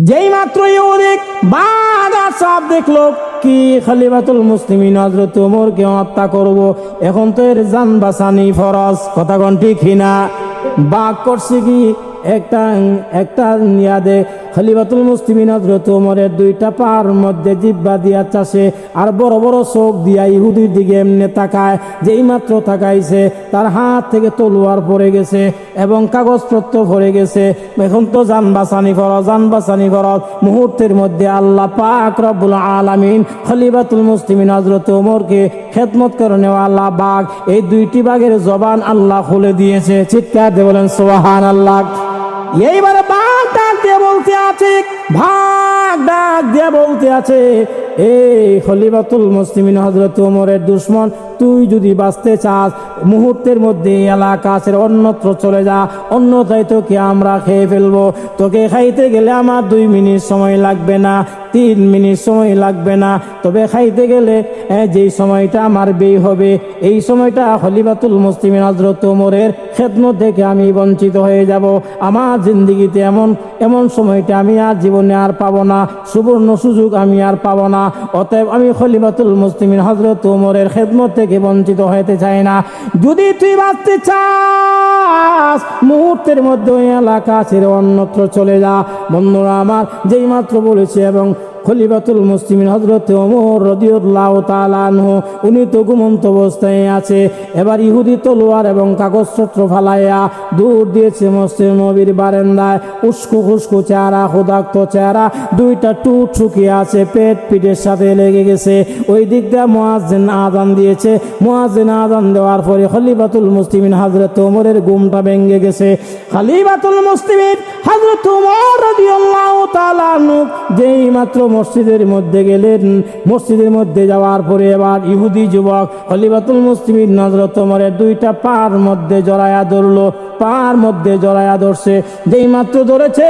যেই মাত্র ইহুদিক বাদা সাপ দেখলো কি খলিফাতুল মুসলিমিন হযরত ওমরকে হত্যা করব, এখন তো এর জান বাঁচানি ফরজ। কথা কোন ঠিক না? বাঘ করছে কি একটা একটা নিয়াদে খলিফাতুল মুসলিমিন হযরত ওমরের দুইটা পার মধ্যে জিহ্বা দিয়া চাষে আর বড় বড় চোখ দিয়া ইহুদির দিকে এমনি তাকায়। যেই মাত্র তাকাইছে তার হাত থেকে তলোয়ার পড়ে গেছে এবং কাগজপত্র পড়ে গেছে। এখন তো জান বাঁচানি ফরজ, জান বাঁচানি ফরজ। মুহূর্তের মধ্যে আল্লাহ পাক রব্বুল আলামিন খলিফাতুল মুসলিমিন হযরত ওমরকে খেদমত করে নেওয়া আল্লাহ বাঘ, এই দুইটি বাঘের জবান আল্লাহ খুলে দিয়েছে। চিৎকার দিয়ে বলেন সুবহানাল্লাহ। এইবারে বাঘ ডাক দিয়ে বলতে আছে, ভাগ ডাক দিয়ে বলতে আছে, এই খলিফাতুল মুসলিমিন হযরত ওমরের দুশমন, তুই যদি বাঁচতে চাস মুহূর্তের মধ্যে এলাকা ছেড়ে অন্যত্র চলে যা, অন্যথায় তোকে আমরা খেয়ে ফেলবো। তোকে খাইতে গেলে আমার 2 মিনিট সময় লাগবে না, 3 মিনিট সময় লাগবে না, তবে খাইতে গেলে যেই সময়টা আমার ব্যয় হবে এই সময়টা খলিফাতুল মুসলিমিন হযরত ওমরের খেদমত থেকে আমি বঞ্চিত হয়ে যাব। আমার জিন্দেগিতে এমন সময়টা আমি আর জীবনে আর পাবো না, সুবর্ণ সুযোগ আমি আর পাবো না। অতএব আমি খলিফাতুল মুসলিমিন হযরত ওমরের খেদমত থেকে বঞ্চিত হতে চাই না। যদি তুই বাঁচতে চাস মুহূর্তের মধ্যে এলাকা ছেড়ে অন্যত্র চলে যা। বন্ধুরা আমার, যেই মাত্র বলেছে এবং খলিফাতুল মুসলিমিন হযরত ওমর রাদিয়াল্লাহু তাআলা আনহু উনি তো ঘুমন্ত অবস্থায় আছে। এবার ইহুদি তলোয়ার এবং কাগজপত্র ফালাইয়া দূর দিয়েছে মসজিদ নবীর বারান্দায়। উস্কো খুস্কো চেহারা, ক্ষুধার্ত চেহারা, দুইটা টুট শুকিয়ে আছে, পেট পিঠের সাথে লেগে গেছে। ওই দিক দিয়ে মুয়াজ্জিন আযান দিয়েছে। মুয়াজ্জিন আযান দেওয়ার পরে খলিফাতুল মুসলিমিন হযরত ওমরের ঘুমটা ভেঙে গেছে। খলিফাতুল মুসলিমিন হযরত ওমর রাদিয়াল্লাহু তাআলা আনহু যেই মাত্র মসজিদের মধ্যে গেলেন, মসজিদের মধ্যে যাওয়ার পরে এবার ইহুদি যুবক খলিফাতুল মুসলিমিন হযরত ওমরের দুইটা পার মধ্যে জড়ায়া ধরলো, পার মধ্যে জড়ায়া ধরছে। যেই মাত্র ধরেছে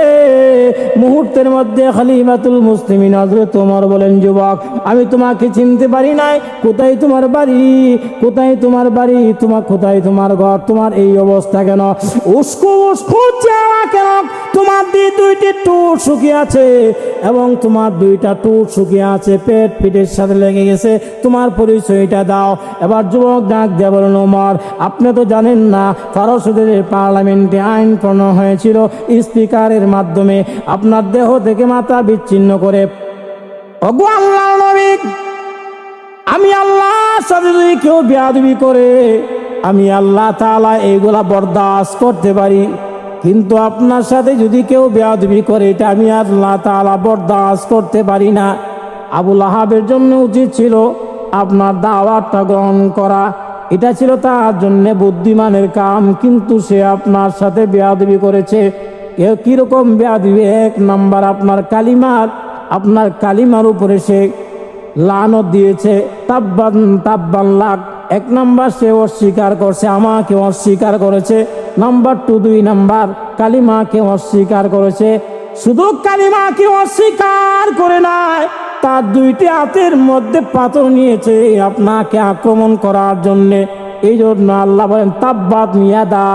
মুহূর্তের মধ্যে খলিফাতুল মুসলিমিন হযরত ওমর বলেন, যুবক আমি তোমাকে চিনতে পারি নাই, কোথায় তোমার বাড়ি, কোথায় তোমার বাড়ি, কোথায় তোমার ঘর, তোমার এই অবস্থা কেন, উস্কো উস্কো চেহারা কেন, তোমার দুইটি টুট শুকিয়ে আছে এবং তোমার দুইটা টুট শুকিয়ে আছে, পেট পিঠের সাথে লেগে গেছে, তোমার পরিচয়টা দাও। এবার যুবক ডাক দিয়ে বলেন, ওমর আপনি তো জানেন না ফারসদের পার্লামেন্টে আইন প্রণয়ন হয়েছিল স্পিকারের মাধ্যমে আপনার দেহ থেকে মাথা বিচ্ছিন্ন করে। ওগো আল্লাহর নবী, আমি আল্লাহর সাথে যদি কেউ বেয়াদবি করে আমি আল্লাহ তাআলা এইগুলা বরদাস্ত করতে পারি, কিন্তু আপনার সাথে যদি কেউ বেয়াদবি করে এটা আমি আল্লাহ তাআলা বরদাস্ত করতে পারি না। আবু লাহাবের জন্য উচিত ছিল আপনার দাওয়াতটা গ্রহণ করা, এটা ছিল তার জন্য বুদ্ধিমানের কাম, কিন্তু সে আপনার সাথে বেয়াদবি করেছে। এ কিরকম বেয়াদবি? 1 নাম্বার আপনার কালিমার উপরে সে লানত দিয়েছে, তাব্বান লাক। 1 নাম্বার সে অস্বীকার করছে, আমাকে অস্বীকার করেছে। নাম্বার 2, 2 নাম্বার কালিমাকে অস্বীকার করেছে। শুধু কালিমাকে অস্বীকার করে নাই, তার 2টি হাতের মধ্যে পাথর নিয়েছে আপনাকে আক্রমণ করার জন্য। এই জন্য আল্লাহ বলেন তাব্বাত ইয়াদা,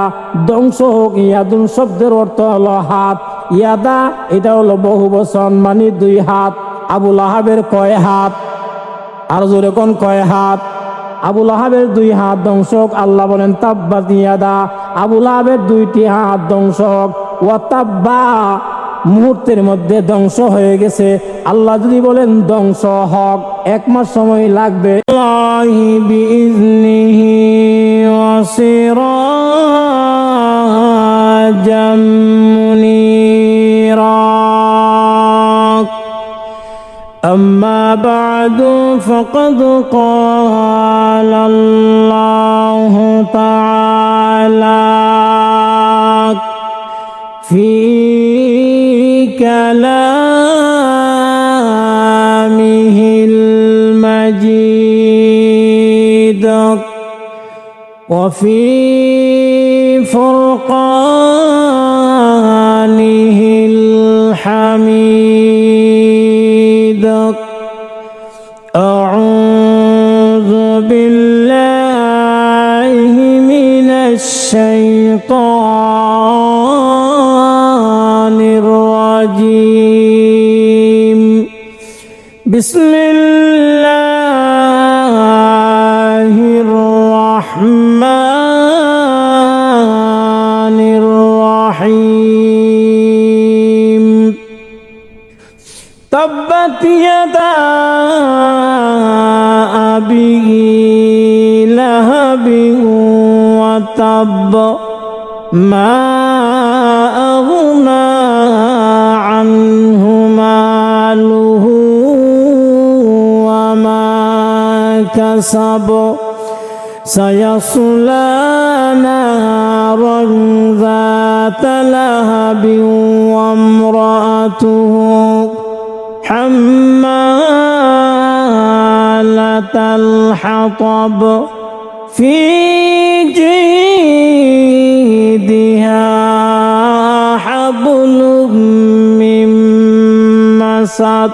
ধ্বংস হোক। ইয়াদুন শব্দের অর্থ হলো হাত, ইয়াদা এটা হলো বহুবচন মানে 2 হাত। আবু লাহাবের কয় হাত? আর জোরে কোন কয় হাত? আবু লাহাবের 2 হাত ধ্বংস হোক। আল্লাহ বলেন তাব্বাত ইয়াদা, আবু লাহাবের 2টি হাত ধ্বংস হোক। ওয়া তাব্বা, মুহূর্তের মধ্যে ধ্বংস হয়ে গেছে। আল্লাহ যদি বলেন ধ্বংস হক, 1 মাস সময় লাগবে। বিইজনিহি ওয়া সিরাজাম মুনীরা। أما بعد فقد قال الله تعالى في كلامه المجيد وفي فرقانه الحميد. أعوذ بالله من الشيطان الرجيم. بسم الله الرحمن الرحيم تبت يدا أبي لهب وتب ما أغنى عنه ماله وما كسب سيصلى نارا ذات لهب وامرأته حمالة الحطب في جيدها حبل من مسد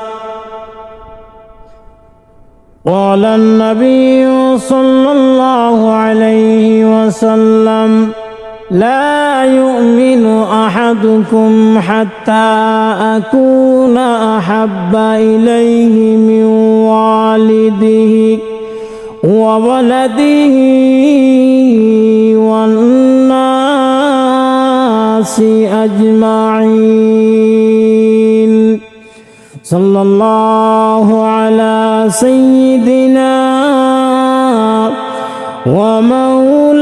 قال النبي صلى الله عليه وسلم لا يؤمن أحدكم حتى أكون أحب إليه من والده وولده والناس أجمعين صلى الله على سيدنا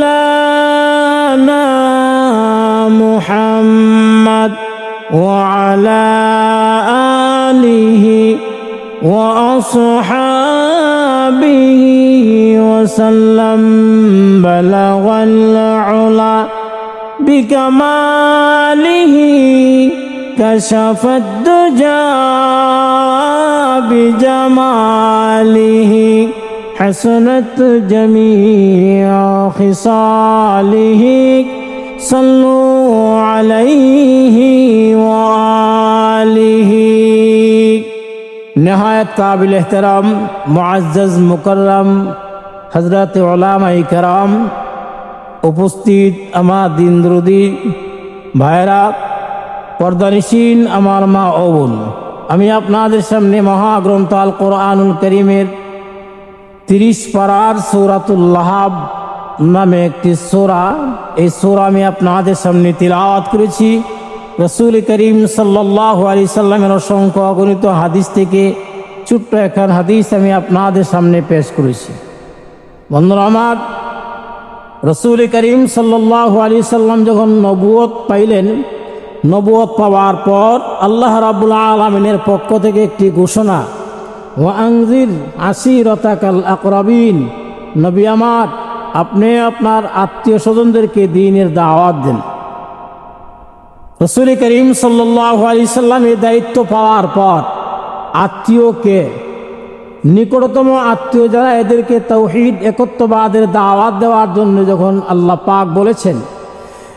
ومولانا محمد وعلى آله وأصحابه وسلم بلغ العلا بكماله كشف الدجى بجماله حسنت جميع خصاله صلوا عليه وآله نهایت قابل احترام معزز مکرم حضرت علماء کرام উপস্থিত আমার দিনদরদি ভাইরা পর্দানিশীন আমার মা ও বোন আমি আপনাদের সামনে মহাগ্রন্থ আল কোরআনুল কারীমের 30 পারার সূরাতুল লাহাব নামে একটি সূরা এই সূরা আমি আপনাদের সামনে তিলাওয়াত করেছি রাসূল করিম সাল্লাল্লাহু আলাইহি সাল্লামের অসংখ্য অগণিত হাদিস থেকে ছোট্ট একখান হাদিস আমি আপনাদের সামনে পেশ করেছি বন্ধুরা আমার রাসূল করিম সাল্লাল্লাহু আলাইহি সাল্লাম যখন নবুয়ত পাইলেন নবুয়ত পাওয়ার পর আল্লাহ রাব্বুল আলামিনের পক্ষ থেকে একটি ঘোষণা ওয়া আনজির আশিরাতাকাল আকরাবিন নবী আমার আপনি আপনার আত্মীয় স্বজনদেরকে দ্বীনের দাওয়াত দেন রাসূল করিম সাল্লাল্লাহু আলাইহি সাল্লাম এই দায়িত্ব পাওয়ার পর আত্মীয়কে নিকটতম আত্মীয় যারা এদেরকে তাওহীদ একত্ববাদের দাওয়াত দেওয়ার জন্য যখন আল্লাহ পাক বলেছেন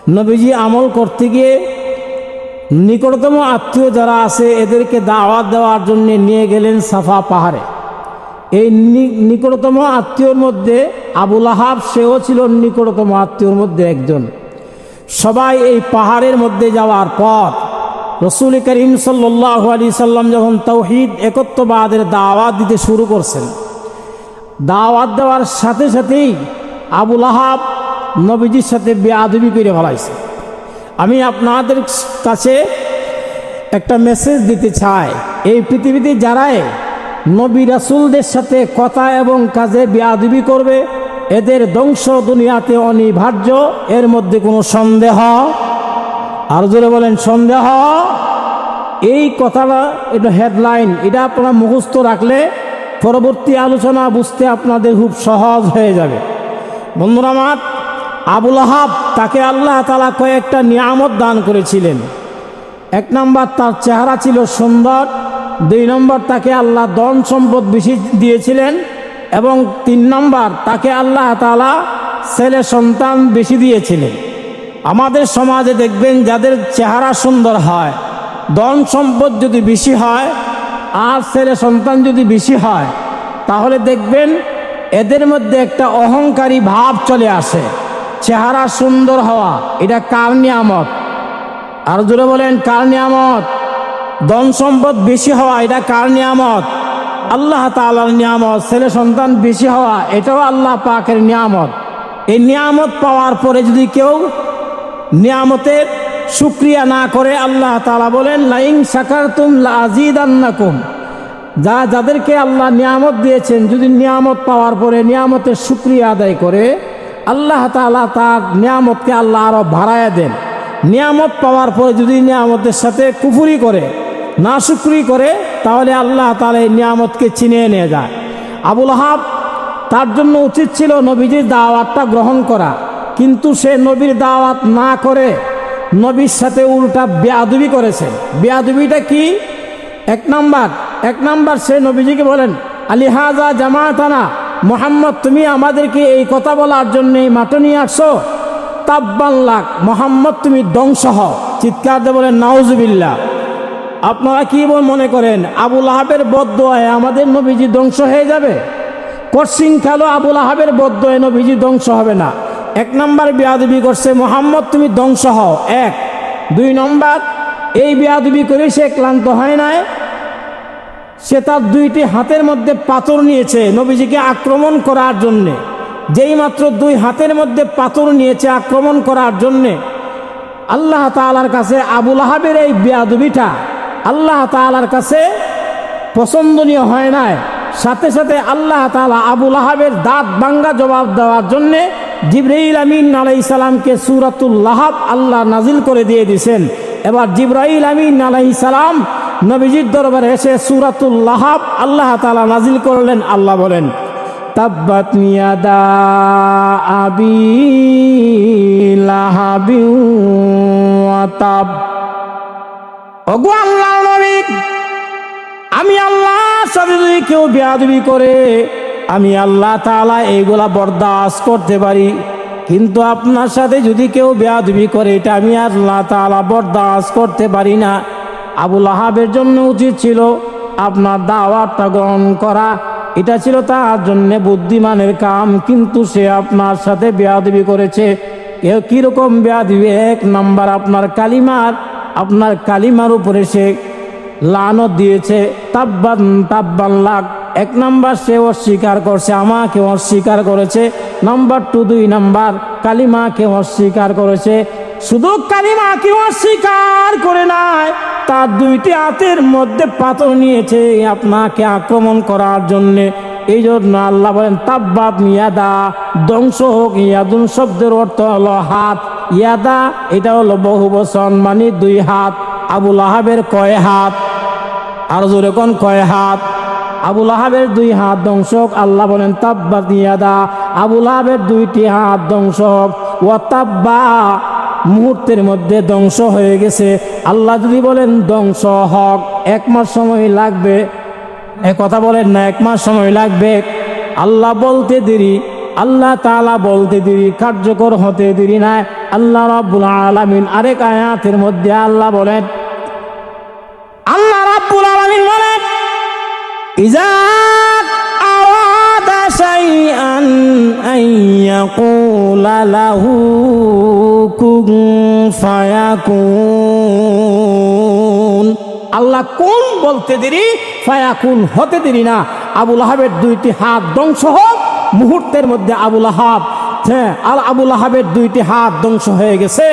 নবীজি আমল করতে গিয়ে নিকটতম আত্মীয় যারা আছে এদেরকে দাওয়াত দেওয়ার জন্য নিয়ে গেলেন সাফা পাহাড়ে এই নিকটতম আত্মীয়র মধ্যে আবু লাহাব সেও ছিল নিকটতম আত্মীয়র মধ্যে একজন সবাই এই পাহাড়ের মধ্যে যাওয়ার পর রাসূল করিম সাল্লাল্লাহু আলাইহি সাল্লাম যখন তাওহীদ একত্ববাদের দাওয়াত দিতে শুরু করছেন দাওয়াত দেওয়ার সাথে সাথেই আবু লাহাব নবীজির সাথে বেয়াদবি করে ফেলাইছে আমি আপনাদের কাছে একটা মেসেজ দিতে চাই এই পৃথিবীতে যারাই নবী রাসূলদের সাথে কথা এবং কাজে বেয়াদবি করবে এদের ধ্বংস দুনিয়াতে অনিবার্য এর মধ্যে কোনো সন্দেহ আর জোরে বলেন সন্দেহ এই কথাটা এটা হেডলাইন এটা আপনারা মুখস্থ রাখলে পরবর্তী আলোচনা বুঝতে আপনাদের খুব সহজ হয়ে যাবে বন্ধুরা আমার আবু লাহাব তাকে আল্লাহ তাআলা কয়েকটা নিয়ামত দান করেছিলেন এক নম্বর তার চেহারা ছিল সুন্দর দুই নম্বর তাকে আল্লাহ ধন সম্পদ বেশি দিয়েছিলেন এবং তিন নম্বর তাকে আল্লাহ তাআলা ছেলে সন্তান বেশি দিয়েছিলেন আমাদের সমাজে দেখবেন যাদের চেহারা সুন্দর হয় ধন সম্পদ যদি বেশি হয় আর ছেলে সন্তান যদি বেশি হয় তাহলে দেখবেন এদের মধ্যে একটা অহংকারী ভাব চলে আসে চেহারা সুন্দর হওয়া এটা কার নিয়ামত আর জোরে বলেন কার নিয়ামত ধন সম্পদ বেশি হওয়া এটা কার নিয়ামত? আল্লাহ তাআলার নিয়ামত। ছেলে সন্তান বেশি হওয়া এটাও আল্লাহ পাকের নিয়ামত। এই নিয়ামত পাওয়ার পরে যদি কেউ নিয়ামতের শুকরিয়া না করে, আল্লাহ তাআলা বলেন লাইন শাকারতুম লাযীদান্নাকুম। যাদেরকে আল্লাহ নিয়ামত দিয়েছেন, যদি নিয়ামত পাওয়ার পরে নিয়ামতের শুকরিয়া আদায় করে, আল্লাহ তাআলা তার নিয়ামতকে আল্লাহ আরো বাড়ায়া দেন। নিয়ামত পাওয়ার পরে যদি নিয়ামতের সাথে কুফরি করে, না শুকরি করে, তাহলে আল্লাহ তাআলা এই নিয়ামতকে ছিনিয়ে নিয়ে যায়। আবুল আহাব, তার জন্য উচিত ছিল নবীজির দাওয়াতটা গ্রহণ করা, কিন্তু সে নবীর দাওয়াত না করে নবীর সাথে উল্টা বেয়াদবি করেছে। বেয়াদবিটা কি? এক নাম্বার সে নবীজিকে বলেন আলিহাজা জামাতানা, মোহাম্মদ তুমি আমাদেরকে এই কথা বলার জন্য এই মাঠে নিয়ে আসছো? তাব্বান লাক, মোহাম্মদ তুমি ধ্বংস হও। চিৎকার দিয়ে বলেন নাউজুবিল্লাহ। আপনারা কি মনে করেন আবুল আহাবের বদদোয়ায় আমাদের নবীজি ধ্বংস হয়ে যাবে? কশিন খালো আবুল আহাবের বদদোয়ায় নবীজি ধ্বংস হবে না। এক নাম্বার বেয়াদবি করছে, মোহাম্মদ তুমি ধ্বংস হও। এক। দুই নম্বর, এই বেয়াদবি করে সে ক্লান্ত হয় নাই, সে তার দুইটি হাতের মধ্যে পাথর নিয়েছে নবীজিকে আক্রমণ করার জন্যে। যেই মাত্র দুই হাতের মধ্যে পাথর নিয়েছে আক্রমণ করার জন্যে, আল্লাহ তাআলার কাছে আবুল আহাবের এই বেয়াদবিটা আল্লাহ তাআলার কাছে পছন্দনীয় হয় নাই। সাথে সাথে আল্লাহ তাআলা আবুল আহাবের দাঁত ভাঙ্গা জবাব দেওয়ার জন্যে জিবরাইল আমিন আলাইহিস সালামকে সূরাতুল লাহাব আল্লাহ নাজিল করে দিয়ে দিয়েছেন। এবার জিবরাইল আমিন আলাইহিস সালাম নবীজির দরবারে এসে সূরাতুল লাহাব আল্লাহ তাআলা নাজিল করলেন। আল্লাহ বলেন তাব্বাত ইয়াদা আবি লাহাবি ওয়া তাব। ওগো আল্লাহর নবী, আমি আল্লাহর সাথে যদি কেউ বেয়াদবি করে, আমি আল্লাহ তাআলা এইগুলা বরদাস্ত করতে পারি, কিন্তু আপনার সাথে যদি কেউ বেয়াদবি করে এটা আমি আল্লাহ তাআলা বরদাস্ত করতে পারি না। আবুল আহাবের জন্য উচিত ছিল আপনার দাওয়াতটা গ্রহণ করা, এটা ছিল তার জন্য বুদ্ধিমানের কাম, কিন্তু সে আপনার সাথে বেয়াদবি করেছে। কিরকম বেয়াদবি? এক নাম্বার, আপনার কালিমার উপরে সে লানত দিয়েছে, তাব্বান লাক। এক নাম্বার সে অস্বীকার করছে, আমাকে অস্বীকার করেছে। নাম্বার 2, 2 নাম্বার কালিমাকে অস্বীকার করেছে। শুধু কালিমাকে অস্বীকার করে নাই, তার দুইটি হাতের মধ্যে পাথর নিয়েছে আপনাকে আক্রমণ করার জন্যে। এই জন্য আল্লাহ বলেন তাব্বাত ইয়াদা, ধ্বংস হোক। ইয়াদুন শব্দের অর্থ হলো হাত, ইয়াদা এটা হলো বহুবচন, মানে দুই হাত। আবুল আহাবের কয় হাত? আর জোরে কোন কয় হাত? আবুল আহাবের দুই হাত ধ্বংস হোক। আল্লাহ বলেন তাব্বাত ইয়াদা, আবুল আহাবের দুইটি হাত ধ্বংস হোক। ওয়া তাব্বা, মুহূর্তের মধ্যে ধ্বংস হয়ে গেছে। আল্লাহ যদি বলেন ধ্বংস হক, 1 মাস সময় লাগবে। এ কথা বলেন না 1 মাস সময় লাগবে। আল্লাহ বলতে দেরি, আল্লাহ তাআলা বলতে দেরি, কার্যকর হতে দেরি নাই। আল্লাহ রাব্বুল আলামিন আরেক আয়াতের মধ্যে আল্লাহ বলেন, আল্লাহ রাব্বুল আলামিন বলেন ইজা আরাদা শাইআন আন ইয়াকুলা লাহু কুন ফায়াকুন। আল্লাহ কোন বলতে দেরি, ফায়াকুন হতে দেরি না। আবুল আহাবের দুইটি হাত ধ্বংস হোক, মুহূর্তের মধ্যে আবুল আহাবের দুইটি হাত ধ্বংস হয়ে গেছে।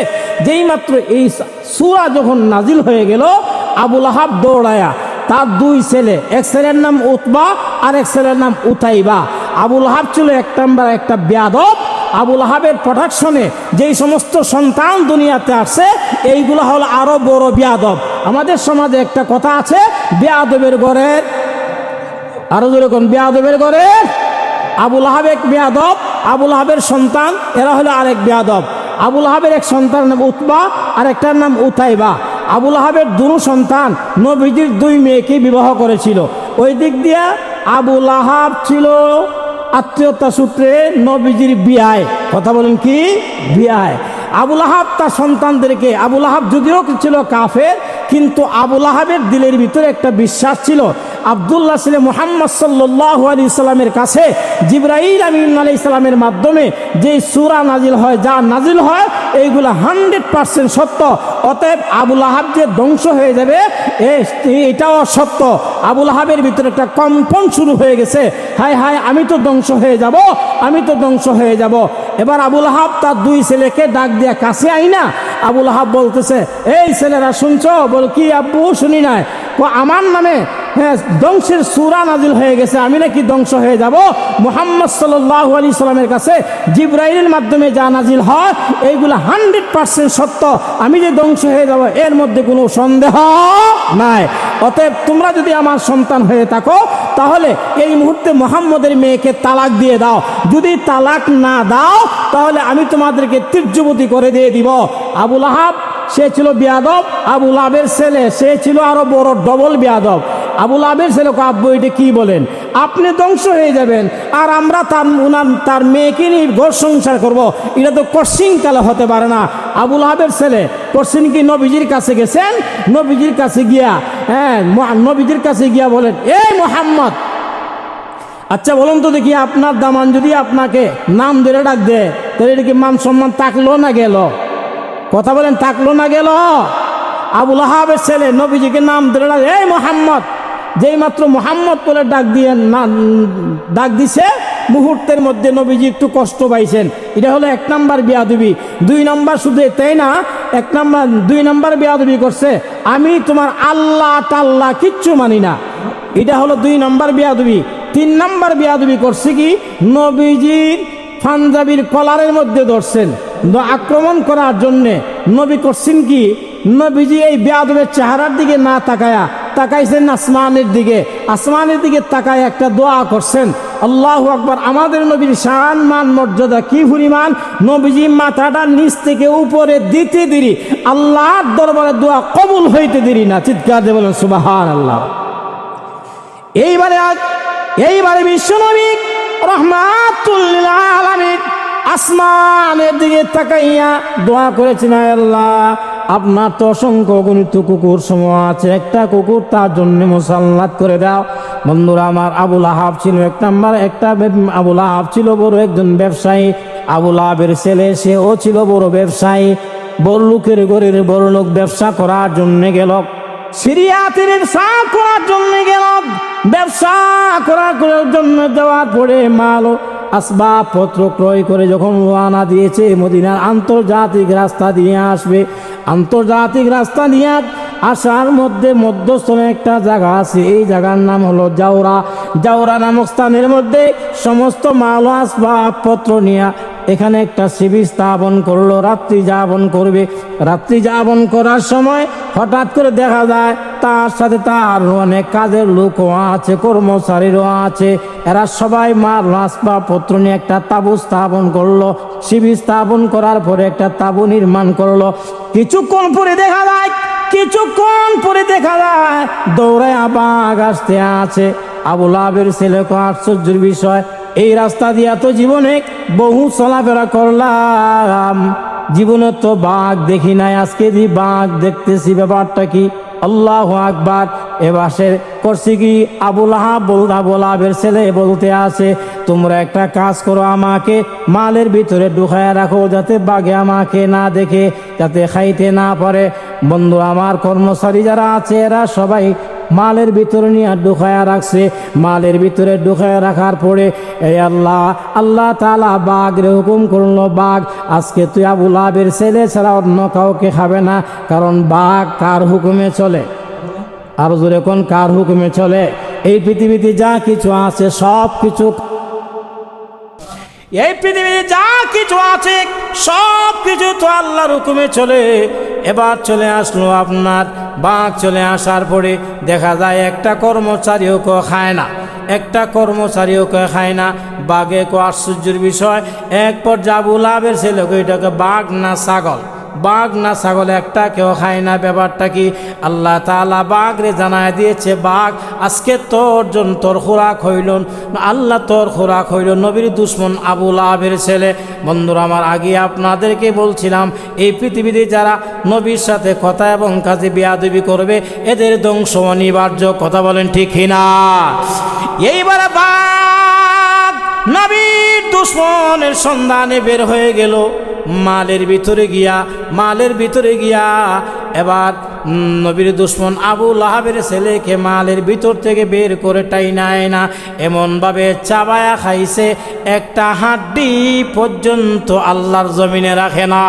যেই মাত্র এই সূরা যখন নাজিল হয়ে গেল, আবুল আহাব দৌড়ায়া তার 2 ছেলে, এক ছেলের নাম উতবা আর এক ছেলের নাম উতাইবা। আবুল আহাব ছিল এক নাম্বার একটা বেয়াদব। আবুল আহাবের প্রোডাকশনে যেই সমস্ত সন্তান দুনিয়াতে আসছে, এইগুলো হলো আরো বড় বেয়াদব। আমাদের সমাজে একটা কথা আছে, বেয়াদবের ঘরের, আরো যেরকম বেয়াদবের ঘরের। আবুল আহাব এক বেয়াদব, আবুল আহাবের সন্তান এরা হলো আরেক বেয়াদব। আবুল আহাবের এক সন্তানের নাম উতবা আর একটার নাম উতাইবা। আবুল আহাবের 2 সন্তান নবীজির 2 মেয়েকে বিবাহ করেছিল। ওই দিক দিয়া আবুল আহাব ছিল আত্মীয়তা সূত্রে নবীজির বিয়ায়। কথা বলেন কি? বিয়ায়। আবুল আহাব তার সন্তানদেরকে, আবুল আহাব যদিও ছিল কাফের, কিন্তু আবুল আহাবের দিলের ভিতরে একটা বিশ্বাস ছিল। আব্দুল্লাহ ছিলেন মুহাম্মদ সাল্লাল্লাহু আলাইহি সাল্লামের কাছে জিবরাইল আমিন আলাইহিস সালামের মাধ্যমে যে সূরা নাজিল হয়, যা নাজিল হয়, এইগুলা 100% সত্য। অতএব আবুল আহাব যে ধ্বংস হয়ে যাবে এটাও সত্য। আবুল আহাবের ভিতরে একটা কম্পন শুরু হয়ে গেছে, হায় হায় আমি তো ধ্বংস হয়ে যাব, আমি তো ধ্বংস হয়ে যাব। এবার আবুল আহাব তার দুই ছেলেকে ডাক দিয়া কাছে আইনা আবুল আহাব বলতেছে, এই ছেলেরা শুনছো? বল কি আব্বু? শুনি নাই। আমার নামে ধ্বংসের সূরা নাজিল হয়ে গেছে, আমি নাকি ধ্বংস হয়ে যাব? মুহাম্মদ সাল্লাল্লাহু আলাইহি সাল্লামের কাছে জিবরাইলের মাধ্যমে যা নাজিল হয় এইগুলো 100% সত্য, আমি যে ধ্বংস হয়ে যাব এর মধ্যে কোনো সন্দেহ নাই। অতএব তোমরা যদি আমার সন্তান হয়ে থাকো তাহলে এই মুহূর্তে মুহাম্মদের মেয়েকে তালাক দিয়ে দাও, যদি তালাক না দাও তাহলে আমি তোমাদেরকে তীর্যবতী করে দিয়ে দিব। আবুল আহাব সে ছিল বিয়াদব, আবুল আহাবের ছেলে সে ছিল আরো বড় ডবল বিয়াদব। আবুল আহাবের ছেলেকে আব্বু এটা কি বলেন? আপনি ধ্বংস হয়ে যাবেন আর আমরা তার মেয়েকে নিয়ে ঘর সংসার করব, এটা তো কশিন কালে হতে পারে না। আবুল আহাবের ছেলে কশিন কি নবীজির কাছে গেছেন, নবীজির কাছে গিয়া নবীজির কাছে গিয়া বলেন, এই মুহাম্মদ, আচ্ছা বলুন তো দেখি আপনার দামান যদি আপনাকে নাম ধরে ডাক দেয় তাহলে এটা কি মান সম্মান থাকলো না গেল? কথা বলেন, থাকলো না গেল? আবুল আহাবের ছেলে নবীজিকে নাম ধরে ডাক, এই মুহাম্মদ, যেই মাত্র মুহাম্মদ বলে ডাক দিছে মুহূর্তের মধ্যে নবীজি একটু কষ্ট পাইছেন। এটা হলো 1 নাম্বার বিয়াদবি। 2 নাম্বার শুধু তাই না, 2 নাম্বার বিয়াদবি করছে, আমি তোমার আল্লাহ টাল্লাহ কিচ্ছু মানি না, এটা হলো 2 নাম্বার বিয়াদবি। 3 নাম্বার বিয়াদবি করছে কি, নবীজির পাঞ্জাবির কলারের মধ্যে ধরছেন আক্রমণ করার জন্যে। নবী করছেন কি, নবীজি এই বেয়াদবের চেহারার দিকে না তাকাইছেন আসমানের দিকে, আসমানের দিকে তাকায় একটা দোয়া করছেন, আল্লাহু আকবার। আমাদের নবীর শান মান মর্যাদা কি পরিমাণ, নবীজি মাথাটা নিচ থেকে উপরে দিতে দেরি, আল্লাহর দরবারে দোয়া কবুল হইতে দেরি না। চিৎকার দিয়ে বলেন সুবহানাল্লাহ। এইবারে বিশ্বনবী রাহমাতুল লিল আলামিন আসমানের দিকে তাকাইয়া দোয়া করেছেন, আল্লাহ আপনার তো অসংখ্য গণিত কুকুর সমূহ আছে, একটা কুকুর তার জন্য মুসাল্লাত করে দাও। বন্ধুরা আমার, আবুল আহাব ছিল আবুল আহাব ছিল বড় একজন ব্যবসায়ী। আবুল আহাবের ছেলে সেও ছিল বড় ব্যবসায়ী, বড় লোকের ঘরের বড় লোক, ব্যবসা করার জন্য গেল, সিরিয়াতে ব্যবসা করার জন্য গেল। ব্যবসা করার জন্য যাওয়ার পরে মাল আসবাবপত্র ক্রয় করে যখন রওনা দিয়েছে মদিনার আন্তর্জাতিক রাস্তা দিয়ে আসবে, আন্তর্জাতিক রাস্তা দিয়ে আসার মধ্যে মধ্যস্থলে একটা জায়গা আছে, এই জায়গার নাম হলো জাওরা নামক স্থানের মধ্যে সমস্ত মাল আসবাবপত্র নিয়ে এখানে একটা শিবির স্থাপন করলো, রাত্রি যাপন করবে। রাত্রি যাপন করার সময় হঠাৎ করে দেখা যায় তার সাথে তার অনেক কাজের লোকও আছে, কর্মচারীরও আছে, এরা সবাই মাল আসবাবপত্র নিয়ে একটা তাঁবু স্থাপন করলো। শিবির স্থাপন করার পরে একটা তাঁবু নির্মাণ করলো। কিছুক্ষণ পরে দেখা যায় দৌড়ায় বাঘ আসতে আছে। আবুল আহাবের ছেলেকে আশ্চর্যের বিষয়, এই রাস্তা দিয়ে তো জীবনে বহু চলাফেরা করলাম, জীবনে তো বাঘ দেখি নাই, আজকে দি বাঘ দেখতেছি, ব্যাপারটা কি? আল্লাহু আকবার। এবার সে করছি কি, আবুল আহাবের ছেলে বলতে আছে, তোমরা একটা কাজ করো, আমাকে মালের ভিতরে ঢুকায় রাখো যাতে বাঘে আমাকে না দেখে, যাতে খাইতে না পারে। বন্ধু আমার, কর্মচারী যারা আছে এরা সবাই মালের ভিতরে নিয়ে ঢুকায়া রাখছে। মালের ভিতরে ঢুকায়া রাখার পরে এই আল্লাহ তাআলা বাঘরে হুকুম করলো, বাঘ আজকে তুই আবুল আহাবের ছেলে ছাড়া অন্য কাউকে খাবে না, কারণ বাঘ কার হুকুমে চলে? আর জোরে কোন, কার হুকুমে চলে? এই পৃথিবীতে যা কিছু আছে সব কিছু, এই পৃথিবীতে যা কিছু আছে সব কিছু তো আল্লাহর হুকুমে চলে। এবার চলে আসলো আপনার বাঘ। চলে আসার পরে দেখা যায় একটা কর্মচারীও খায় না, বাঘে আশ্চর্যের বিষয়। এক পর্যায়ে আবুল আহাবের ছেলেকে এটাকে বাঘ না ছাগল বাঘ না ছাগল একটা কেউ খায় না। ব্যাপারটা কি? আল্লাহ তাআলা বাঘরে জানায় দিয়েছে, বাঘ আজকে তোর খোরাক হইল। আল্লাহ তোর খোরাক হইল নবীর দুশ্মন আবু লাহাবের ছেলে। বন্ধুরা আমার, আগে আপনাদেরকে বলছিলাম, এই পৃথিবীতে যারা নবীর সাথে কথা এবং কাজে বেয়াদবি করবে এদের ধ্বংস অনিবার্য। কথা বলেন ঠিক কিনা? এইবার বাঘ নবীর দুশ্মনের সন্ধানে বের হয়ে গেল মালের ভিতরে গিয়া এবার নবীর দুশ্মন আবু লাহাবের ছেলেকে মালের ভিতর থেকে বের করে টাইনায় না এমনভাবে চাবায়া খাইছে, একটা হাড্ডি পর্যন্ত আল্লাহর জমিনে রাখে না।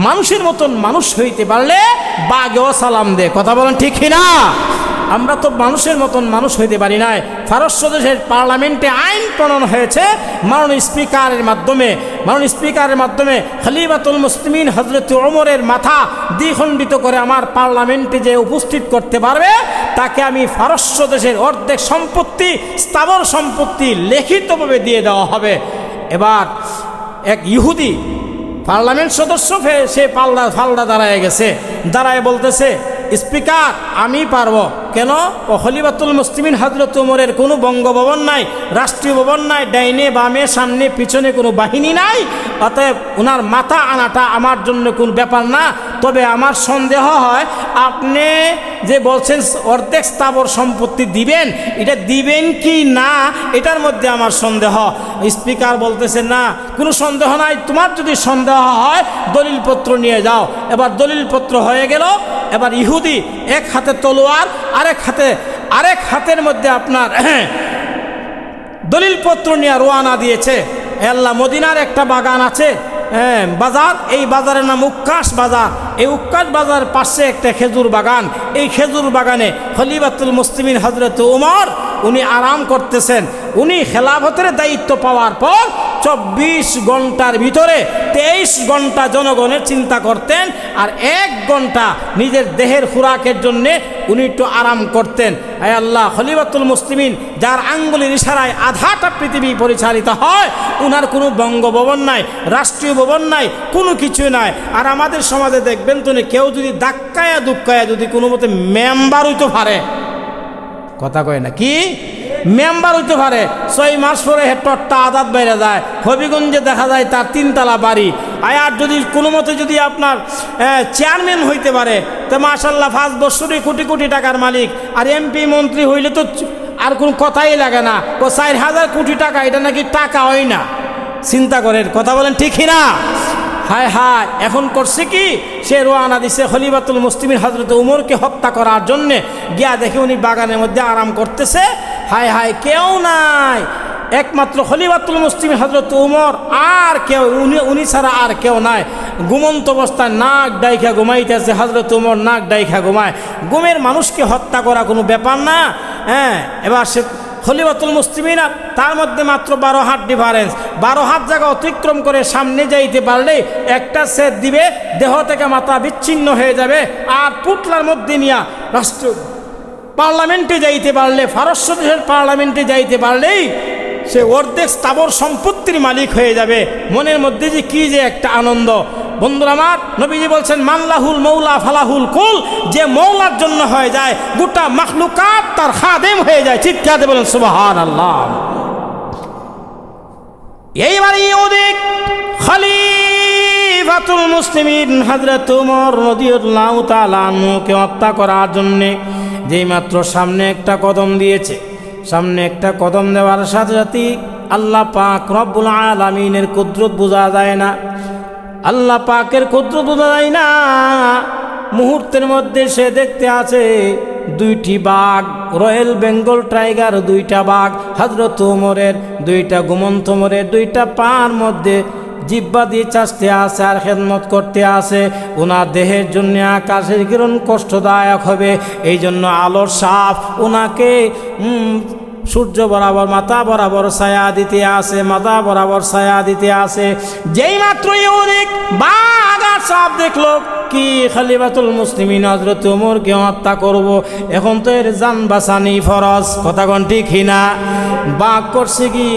মানুষের মতন মানুষ হইতে পারলে বাঘেও সালাম দে। কথা বলেন ঠিক কিনা? আমরা তো মানুষের মতন মানুষ হইতে পারি নাই। ফারস্য দেশের পার্লামেন্টে আইন প্রণয়ন হয়েছে মাননীয় স্পিকারের মাধ্যমে খলিফাতুল মুসলিমিন হযরত ওমরের মাথা দ্বিখণ্ডিত করে আমার পার্লামেন্টে যে উপস্থিত করতে পারবে তাকে আমি ফারস্য দেশের অর্ধেক সম্পত্তি, স্থাবর সম্পত্তি লিখিতভাবে দিয়ে দেওয়া হবে। এবার এক ইহুদি পার্লামেন্ট সদস্য সে ফালদা দাঁড়ায় গেছে, দাঁড়ায় বলতেছে, স্পিকার আমি পারবো। কেন? খলিফাতুল মুসলিমিন হযরত ওমরের কোনো বঙ্গভবন নাই, রাষ্ট্রীয় ভবন নাই, ডাইনে বামে সামনে পিছনে কোনো বাহিনী নাই, অতএব ওনার মাথা আনাটা আমার জন্য কোনো ব্যাপার না। তবে আমার সন্দেহ হয় আপনি যে বলছেন অর্ধেক স্থাবর সম্পত্তি দিবেন, এটা দিবেন কি না এটার মধ্যে আমার সন্দেহ। স্পিকার বলতেছে, না কোনো সন্দেহ নাই, তোমার যদি সন্দেহ হয় দলিলপত্র নিয়ে যাও। এবার দলিলপত্র হয়ে গেল। এবার ইহুদি এক হাতে তলোয়ার, আরেক হাতের মধ্যে আপনার দলিলপত্র নিয়ে রওনা দিয়েছে। আল্লাহ, মদিনার একটা বাগান আছে, বাজার, এই বাজারের নাম উক্কাশ বাজার। এই উক্কাশ বাজার পাশে একটা খেজুর বাগান। এই খেজুর বাগানে খলিফাতুল মুসলিমিন হযরত ওমর উনি আরাম করতেছেন। উনি খেলাফতের দায়িত্ব পাওয়ার পর 24 ঘন্টার ভিতরে 23 ঘন্টা জনগণের চিন্তা করতেন, আর 1 ঘন্টা নিজের দেহের খোরাকের জন্যে উনি একটু আরাম করতেন। আয় আল্লাহ, খলিফাতুল মুসলিমিন যার আঙ্গুলের ইশারায় আধাটা পৃথিবী পরিচালিত হয়, উনার কোনো বঙ্গভবন নাই, রাষ্ট্রীয় ভবন নাই, কোনো কিছু নাই। আর আমাদের সমাজে দেখবেন তো কেউ যদি ধাক্কায়া দুক্কায়া যদি কোনো মতে মেম্বার হইতে পারে, কথা কয় না কি, মেম্বার হইতে পারে, 6 মাস পরে হেটটা আদাত বাইরে যায়। হবিগঞ্জে দেখা যায় তার 3 তলা বাড়ি। আর যদি কোনো মতে যদি আপনার চেয়ারম্যান হইতে পারে তো মাশাল্লাহ 5 বছরই কোটি কোটি টাকার মালিক। আর এমপি মন্ত্রী হইলে তো আর কোনো কথাই লাগে না, 4,000 কোটি টাকা, এটা নাকি টাকা হয় না। চিন্তা করেন, কথা বলেন ঠিক না? হায় হায়, এখন করছে কি, সে রওনা দিছে খলিফাতুল মুসলিমিন হযরত ওমরকে হত্যা করার জন্যে। গিয়া দেখে উনি বাগানের মধ্যে আরাম করতেছে। হায় হায়, কেউ নাই, একমাত্র খলিফাতুল মুসলিমিন হযরত ওমর, আর কেউ উনি ছাড়া আর কেউ নাই। ঘুমন্ত অবস্থায় নাক ডাইখা ঘুমাইতেছে হযরত ওমর, নাক ডাইখা ঘুমায়। ঘুমের মানুষকে হত্যা করা কোনো ব্যাপার না। এবার সে খলিফাতুল মুসলিমিন, তার মধ্যে মাত্র 12 হাত ডিফারেন্স, 12 হাত জায়গা অতিক্রম করে সামনে যাইতে পারলে একটা সেট দিবে, দেহ থেকে মাথা বিচ্ছিন্ন হয়ে যাবে। আর পুটলার মধ্যে নিয়ে রাষ্ট্র পার্লামেন্টে যাইতে পারলে, ফারস্য দেশের পার্লামেন্টে যাইতে পারলেই সে অর্ধেক স্থাবর সম্পত্তির মালিক হয়ে যাবে। মনের মধ্যে যে কি যে একটা আনন্দ। বন্ধুরা আমার, নবীজি বলছেন, মানলাহুল মৌলা ফালাহুল কুল, যে মৌলার জন্য হয়ে যায় গোটা মাখলুকাত তার খাদেম হয়ে যায়। চিৎকার দিয়ে বলেন সুবহানাল্লাহ। এইবার ইহুদি খলিফাতুল মুসলিমিন হযরত ওমর রাদিয়াল্লাহু তাআলা আনহুকে হত্যা করার জন্য যেই মাত্র সামনে একটা কদম দিয়েছে, সামনে একটা কদম দেওয়ার সাথে সাথে আল্লাহ পাক রব্বুল আলামিনের কুদরত বোঝা যায় না। আল্লাহ পাকের কুদরত বোঝা যায় না। মুহূর্তের মধ্যে সে দেখতে আছে 2টি বাঘ, রয়্যাল বেঙ্গল টাইগার 2টা বাঘ হযরত ওমরের, 2টা ঘুমন্ত ওমরের 2টা পার মধ্যে জিহ্বা দিয়ে চাষতে আসে আর খেদমত করতে আসে। ওনার দেহের জন্য আকাশের কিরণ কষ্টদায়ক হবে, এই জন্য আলোর সাপ ওনাকে সূর্য বরাবর মাথা বরাবর ছায়া দিতে আসে, মাথা বরাবর ছায়া দিতে আসে। যেই মাত্র ইউনিক বাঘ আর সাপ দেখলো কি খলিফাতুল মুসলিমিন হযরত ওমরকে হত্যা করব, এখন তো এর জান বাঁচানি ফরজ। কথা কোন ঠিক না? বাঘ করছে কি,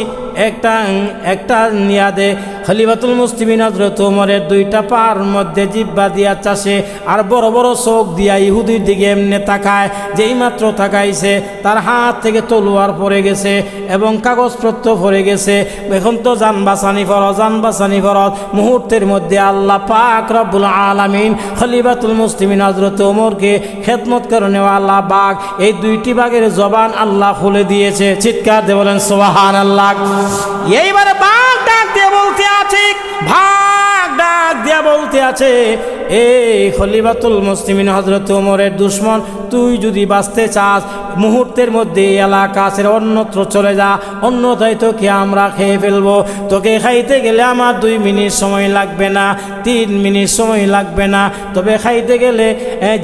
একটা নিয়াদে খলিফাতুল মুসলিমিন হযরত ওমরের দুইটা পার মধ্যে জিহ্বা দিয়া চাষে আর বড় বড় চোখ দিয়া ইহুদির দিকে এমনি তাকায়। যেই মাত্র তাকাইছে তার হাত থেকে তলোয়ার পড়ে গেছে এবং কাগজপত্র পড়ে গেছে। এখন তো জান বাঁচানি ফরজ, জান বাঁচানি ফরজ। মুহূর্তের মধ্যে আল্লাহ পাক রব্বুল আলামিন খলিফাতুল মুসলিমিন হযরত ওমরকে খেদমত করে নেওয়া আল্লাহ বাগ, এই দুইটি বাগের জবান আল্লাহ খুলে দিয়েছে। চিৎকার দিয়ে বলেন সুবহানাল্লাহ। এইবারে বাঘ ডাক দিয়ে বলতে আছে, ভাগ ডাক দিয়া বলতে আছে, এই খলিফাতুল মুসলিমিন হযরত ওমরের দুশমন, তুই যদি বাঁচতে চাস মুহূর্তের মধ্যে এলাকা ছেড়ে অন্যত্র চলে যা, অন্যথায় তোকে আমরা খেয়ে ফেলবো। তোকে খাইতে গেলে আমার 2 মিনিট সময় লাগবে না, 3 মিনিট সময় লাগবে না, তবে খাইতে গেলে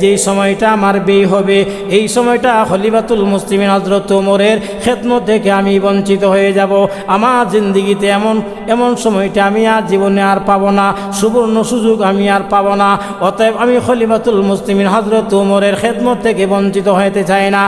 যেই সময়টা আমার ব্যয় হবে এই সময়টা খলিফাতুল মুসলিমিন হযরত ওমরের খেদমত থেকে আমি বঞ্চিত হয়ে যাব। আমার জিন্দেগিতে এমন সময়টা আমি আর জীবনে আর পাবো না, সুবর্ণ সুযোগ আমি আর পাবো না। অতএব আমি খলিফাতুল মুসলিমিন হযরত ওমরের খেদমত থেকে বঞ্চিত হতে চাই না।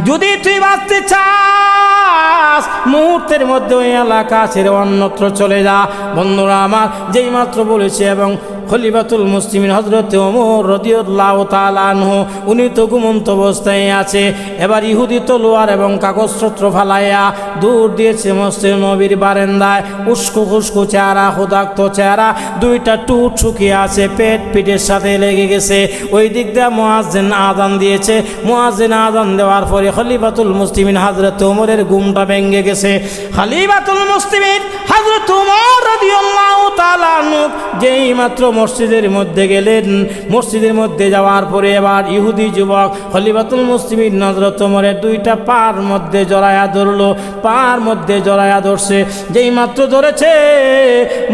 যদি তুই বাঁচতে চাস মুহূর্তের মধ্যে ওই এলাকা ছেড়ে অন্যত্র চলে যা। বন্ধুরা আমার, যেই মাত্র বলেছে এবং খলিফাতুল মুসলিমিন হযরত ওমর রাদিয়াল্লাহু তাআলা আনহু উনি তো ঘুমন্ত অবস্থায় আছে। এবার ইহুদি তলোয়ার এবং কাগজপত্র ফালাইয়া দূর দিয়েছে মসজিদ নবীর বারান্দায়। উস্কো খুস্কো চেহারা, ক্ষুধার্ত চেহারা, দুইটা টুট শুকিয়ে আছে, পেট পিঠের সাথে লেগে গেছে। ওই দিক দিয়ে মুয়াজ্জিন আযান দিয়েছে। মুয়াজ্জিন আযান দেওয়ার পরে খলিফাতুল মুসলিমিন হযরত ওমরের ঘুমটা ভেঙে গেছে। খলিফাতুল মুসলিমিন হযরত ওমর রাদিয়াল্লাহু তাআলা আনহু যেই মাত্র মসজিদের মধ্যে গেলেন, মসজিদের মধ্যে যাওয়ার পরে এবার ইহুদি যুবক খলিফাতুল মুসলিমিন হযরত ওমরের দুইটা পার মধ্যে জড়ায়া ধরলো। পার মধ্যে জড়ায়া ধরছে, যেই মাত্র ধরেছে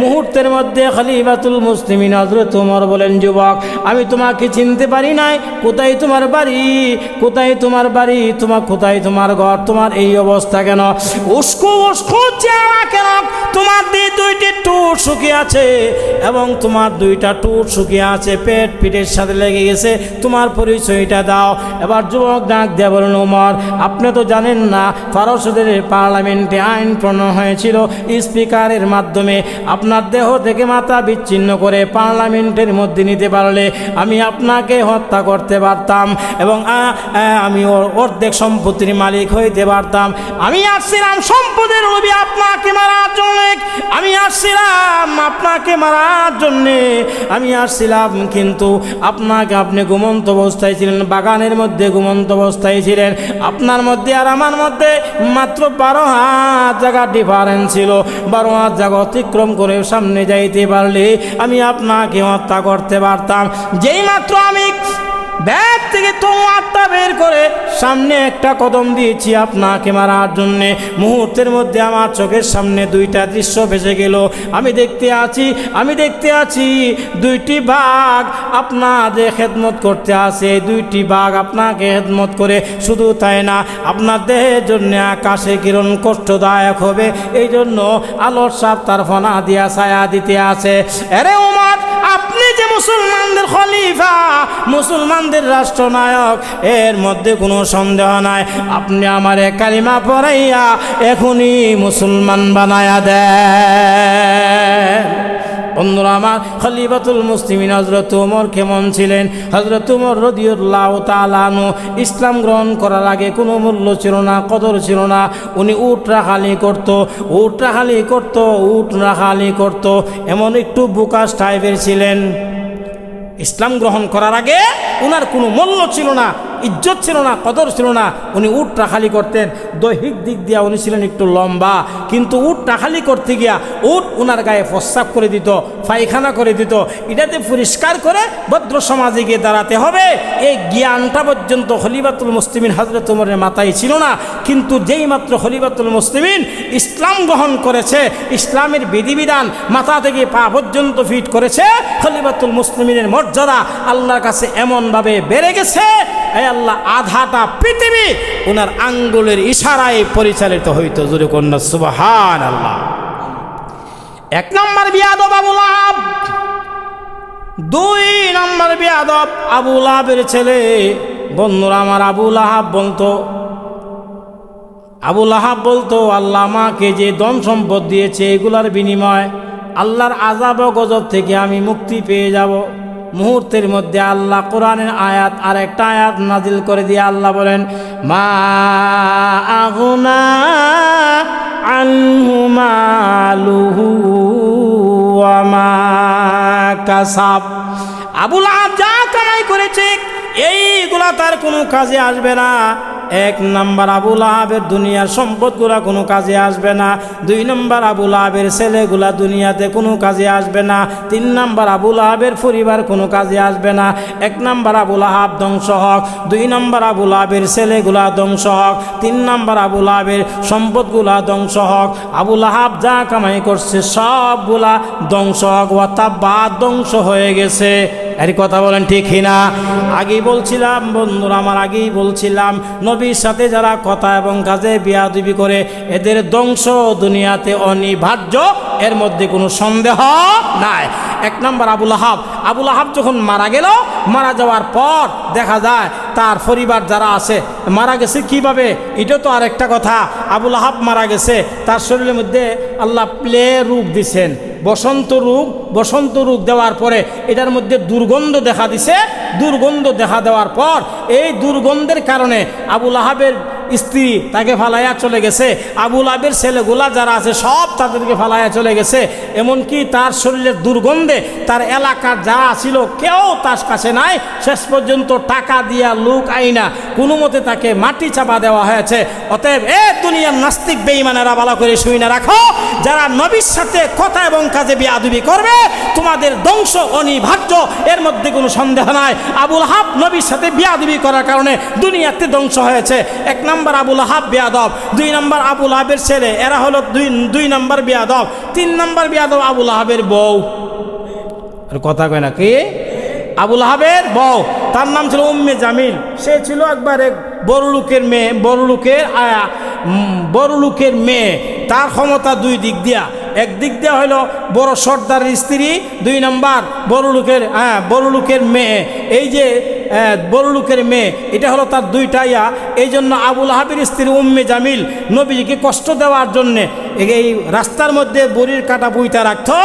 মুহূর্তের মধ্যে খলিফাতুল মুসলিমিন হযরত ওমর বলেন, যুবক আমি তোমাকে চিনতে পারি নাই, কোথায় তোমার বাড়ি, কোথায় তোমার বাড়ি, কোথায় তোমার ঘর, তোমার এই অবস্থা কেন, উস্কো উস্কো চেহারা কেন, তোমার দুইটি টুট শুকিয়ে আছে এবং তোমার দুইটা টুট শুকিয়ে আছে, পেট পিঠের সাথে লেগে গেছে, তোমার পরিচয়টা দাও। এবার যুবক ডাক দিয়ে বলেন, ওমর আপনি তো জানেন না ফারসদের পার্লামেন্টে আইন প্রণয়ন হয়েছিল স্পিকারের মাধ্যমে, আপনার দেহ থেকে মাথা বিচ্ছিন্ন করে পার্লামেন্টের মধ্যে নিতে পারলে আমি আপনাকে হত্যা করতে পারতাম এবং আমি অর্ধেক সম্পত্তির মালিক হইতে পারতাম। আমি আসছিলাম সম্পদের লোভে আপনাকে মারার জন্য, আমি আসছিলাম আপনাকে মারার জন্যে, আমি আসছিলাম, কিন্তু আপনি ঘুমন্ত অবস্থায় ছিলেন, বাগানের মধ্যে ঘুমন্ত অবস্থায় ছিলেন। আপনার মধ্যে আর আমার মধ্যে মাত্র 12 হাত জায়গা ডিফারেন্স ছিল। 12 হাত জায়গা অতিক্রম করে সামনে যাইতে পারলে আমি আপনাকে হত্যা করতে পারতাম। যেই মাত্র আমি ব্যাগ থেকে তলোয়ারটা বের করে সামনে একটা কদম দিয়েছি আপনাকে মারার জন্যে, মুহূর্তের মধ্যে আমার চোখের সামনে দুইটা দৃশ্য ভেসে গেল। আমি দেখতে আছি 2টি বাঘ আপনাদের খেদমত করতে আসে, 2টি বাঘ আপনাকে খেদমত করে। শুধু তাই না, আপনার দেহের জন্য আকাশে কিরণ কষ্টদায়ক হবে, এই জন্য আলোর সাপ তার ফনা দিয়া ছায়া দিতে আছে। আরে ওমর, আপনি যে মুসলমানদের খলিফা, মুসলমানদের রাষ্ট্রনায়ক, এর মধ্যে কোনো সন্দেহ নাই। আপনি আমারে কালিমা পড়াইয়া এখনই মুসলমান বানায়া দেন। বন্ধুরা আমার, খলিফাতুল মুসলিমিন হযরত ওমর কেমন ছিলেন? হযরত ওমর রাদিয়াল্লাহু তাআলা আনহু ইসলাম গ্রহণ করার আগে কোনো মূল্য ছিল না, কদর ছিল না। উনি উট রাখালি করতো, এমন একটু বুকাস টাইপের ছিলেন। ইসলাম গ্রহণ করার আগে উনার কোনো মূল্য ছিল না, ইজ্জত ছিল না, কদর ছিল না। উনি উট রাখালি করতেন। দৈহিক দিক দিয়া উনি ছিলেন একটু লম্বা, কিন্তু উট রাখালি করতে গিয়া উট উনার গায়ে প্রস্রাব করে দিত, পায়খানা করে দিত। এটাতে পরিষ্কার করে ভদ্র সমাজে গিয়ে দাঁড়াতে হবে, এই জ্ঞানটা পর্যন্ত খলিফাতুল মুসলিমিন হযরত ওমরের মাথায় ছিল না। কিন্তু যেই মাত্র খলিফাতুল মুসলিমিন ইসলাম গ্রহণ করেছে, ইসলামের বিধিবিধান মাথা থেকে পা পর্যন্ত ফিট করেছে, খলিফাতুল মুসলিমিনের মর্যাদা আল্লাহর কাছে এমনভাবে বেড়ে গেছে, এই আল্লাহ আধাটা পৃথিবী ওনার আঙ্গুলের ইশারায় পরিচালিত হইতো। জোরে কন্যা সুবহানাল্লাহ। 1 নম্বর বিয়াদব আবু লাহাব, 2 নম্বর বিয়াদব আবু লাহাবের ছেলে। বন্ধুরা আমার, আবু লাহাব বলতো আল্লাহ আমাকে যে ধন সম্পদ দিয়েছে এগুলার বিনিময় আল্লাহর আযাব ও গজব থেকে আমি মুক্তি পেয়ে যাব। মুহূর্তের মধ্যে আল্লাহ কোরআনের আয়াত আর একটা আয়াত নাজিল করে দিয়ে আল্লাহ বলেন, মা আগনা আনহু মালুহু ওয়া মা কাসাব। আবু লাহাব যা কামাই করেছে এইগুলা তার কোনো কাজে আসবে না। এক নাম্বার, আবু লাহাবের দুনিয়ার সম্পদগুলা কোনো কাজে আসবে না। দুই নাম্বার, আবু লাহাবের ছেলেগুলা দুনিয়াতে কোনো কাজে আসবে না। তিন নাম্বার, আবু লাহাবের পরিবার কোনো কাজে আসবে না। এক নাম্বার, আবু লাহাব ধ্বংস হোক। দুই নাম্বার, আবু লাহাবের ছেলেগুলা ধ্বংস হোক। তিন নাম্বার, আবু লাহাবের সম্পদগুলা ধ্বংস হোক। আবু লাহাব যা কামাই করছে সবগুলা ধ্বংস হোক, অর্থাৎ বাদ ধ্বংস হয়ে গেছে। এর কথা বলেন ঠিক কিনা? আগেই বলছিলাম বন্ধুরা আমার, আগেই বলছিলাম নবীর সাথে যারা কথা এবং কাজে বিয়াদবি করে এদের ধ্বংস দুনিয়াতে অনিবার্য, এর মধ্যে কোনো সন্দেহ নাই। এক নম্বর আবু লাহাব। আবু লাহাব যখন মারা গেল, মারা যাওয়ার পর দেখা যায় তার পরিবার যারা আছে মারা গেছে কিভাবে, এটা তো আরেকটা কথা। আবু লাহাব মারা গেছে, তার শরীরের মধ্যে আল্লাহ প্লে রোগ দিছেন, বসন্ত রোগ দেওয়ার পরে এটার মধ্যে দুর্গন্ধ দেখা দিছে। দুর্গন্ধ দেখা দেওয়ার পর এই দুর্গন্ধের কারণে আবু লাহাবের স্ত্রী তাকে ফালাইয়া চলে গেছে। আবু লাহাবের ছেলেগুলা যারা আছে সব তাদেরকে ফালাইয়া চলে গেছে। এমনকি তার শরীরের দুর্গন্ধে তার এলাকার যারা ছিল কেউ তার কাছে নাই। শেষ পর্যন্ত টাকা দিয়া লোক আইনা কোনো মতে তাকে মাটি চাপা দেওয়া হয়েছে। অতএব দুনিয়ার নাস্তিক বেঈমানেরা ভালো করে শুই না রাখো, যারা নবীর সাথে কথা এবং কাজে বিয়াদবি করবে তোমাদের ধ্বংস অনিবার্য, এর মধ্যে কোনো সন্দেহ নাই। আবু লাহাব নবীর সাথে বিয়াদবি করার কারণে দুনিয়াতে ধ্বংস হয়েছে। এক নম্বর আবু লাহাব বিয়াদব, দুই নম্বর আবু লাহাবের ছেলে, এরা হলো দুই নম্বর বিয়াদব। তিন নম্বর বিয়াদব আবু লাহাবের বউ। কথা কয় না কি? আবু লাহাবের বউ, তার নাম ছিল উম্মে জামিল। সে ছিল একবার এক বড় লোকের মেয়ে। তার ক্ষমতা দুই দিক দিয়া, একদিক দিয়া হলো বড় সর্দারের স্ত্রী, দুই নম্বর বড় লোকের মেয়ে। এই যে বড় লোকের মেয়ে, এটা হলো তার দুইটা ইয়া। এই জন্য আবু লাহাবের স্ত্রী উম্মে জামিল নবীকে কষ্ট দেওয়ার জন্যে এই রাস্তার মধ্যে বড়ির কাটা বুইতা রাখতো,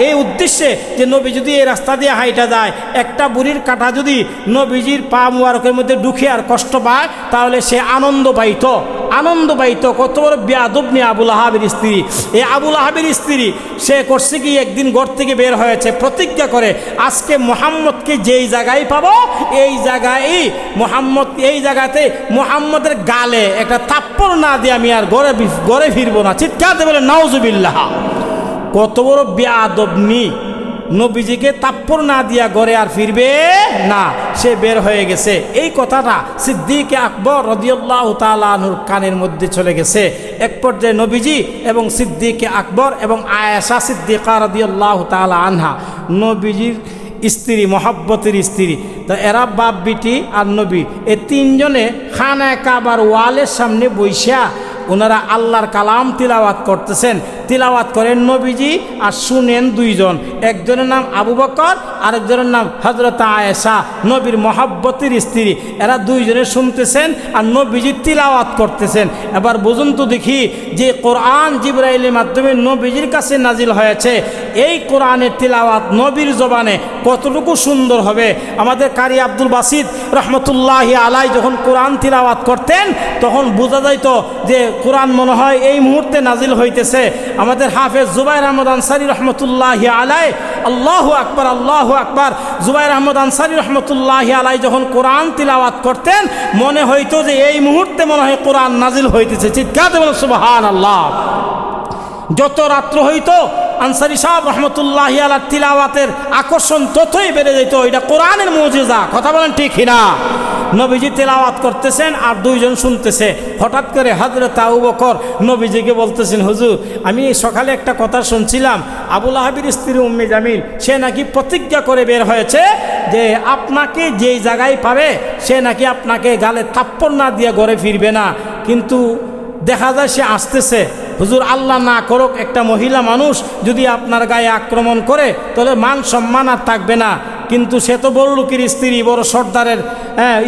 এই উদ্দেশ্যে যে নবী যদি এই রাস্তা দিয়ে হাইটা যায়, একটা বুড়ির কাটা যদি নবীজির পা মুবারকের মধ্যে ঢুকে আর কষ্ট পায় তাহলে সে আনন্দ পাইত। কত বড় বেয়াদব নিয়ে আবু লাহাবের স্ত্রী। এই আবু লাহাবের স্ত্রী সে করছে কি, একদিন ঘর থেকে বের হয়েছে, প্রতিজ্ঞা করে আজকে মুহাম্মদকে যেই জায়গায় পাবো এই জায়গাতে মুহাম্মদের গালে একটা থাপ্পড় না দিয়ে আমি আর ঘরে ফিরবো না। চিৎকার দিয়ে বলে নাউজুবিল্লাহ। কত বড় বেয়াদব নি, নবীজিকে থাপ্পড় না দিয়া ঘরে আর ফিরবে না, সে বের হয়ে গেছে। এই কথাটা সিদ্দিক আকবর রাদিয়াল্লাহু তাআলা আনহুর কানের মধ্যে চলে গেছে। এক পর্যায়ে নবীজি এবং সিদ্দিক আকবর এবং আয়েশা সিদ্দিকা রাদিয়াল্লাহু তাআলা আনহা, নবীজির স্ত্রী, মহব্বতের স্ত্রী, তো এরা বাপ বিটি আর নবী, এই তিনজনে খানায়ে কাবার ওয়ালের সামনে বইসা ওনারা আল্লাহর কালাম তিলাওয়াত করতেছেন। তিলাওয়াত করেন নবীজি আর শুনেন দুইজন, একজনের নাম আবু বকর, আরেকজনের নাম হযরত আয়েশা, নবীর মহব্বতের স্ত্রী। এরা দুইজনে শুনতেছেন আর নবীজি তিলাওয়াত করতেছেন। এবার বুঝুন তো দেখি, যে কোরআন জিবরাইলের মাধ্যমে নবীজির কাছে নাজিল হয়েছে, এই কোরআনের তিলাওয়াত নবীর জবানে কতটুকু সুন্দর হবে। আমাদের কারি আব্দুল বাসিত রহমতুল্লাহি আলাই যখন কোরআন তিলাওয়াত করতেন তখন বোঝা যাইত যে কোরআন মনে হয় এই মুহূর্তে নাজিল হইতেছে। আমাদের হাফেজ জুবাইর আহমদ আনসারী রহমতুল্লাহি আলাই, আল্লাহু আকবার আল্লাহু আকবার, জুবাইর আহমদ আনসারী রহমতুল্লাহি আলাই যখন কোরআন তিলাওয়াত করতেন মনে হইতো যে এই মুহূর্তে মনে হয় কোরআন নাজিল হইতেছে। চিৎকার বলেন সুবহানাল্লাহ। যত রাত্র হইতো আনসারী সাহেব রহমতুল্লাহি আলাইহির তিলাওয়াতের আকর্ষণ ততই বেড়ে যেত। এটা কোরআনের মুজিজা। কথা বলেন ঠিক কিনা? নবীজি তেলাওয়াত করতেছেন আর দুইজন শুনতেছে। হঠাৎ করে হযরত আবু বকর নবীজিকে বলতেছেন, হুজুর আমি সকালে একটা কথা শুনছিলাম, আবু লাহাবের স্ত্রী উম্মে জামিল সে নাকি প্রতিজ্ঞা করে বের হয়েছে যে আপনাকে যেই জায়গায় পাবে সে নাকি আপনাকে গালে থাপ্পড় না দিয়ে ঘরে ফিরবে না, কিন্তু দেখা যায় সে আসতেছে। হুজুর আল্লাহ না করুক একটা মহিলা মানুষ যদি আপনার গায়ে আক্রমণ করে তাহলে মান সম্মান আর থাকবে না। কিন্তু সে তো বড় লোকের স্ত্রী, বড় সর্দারের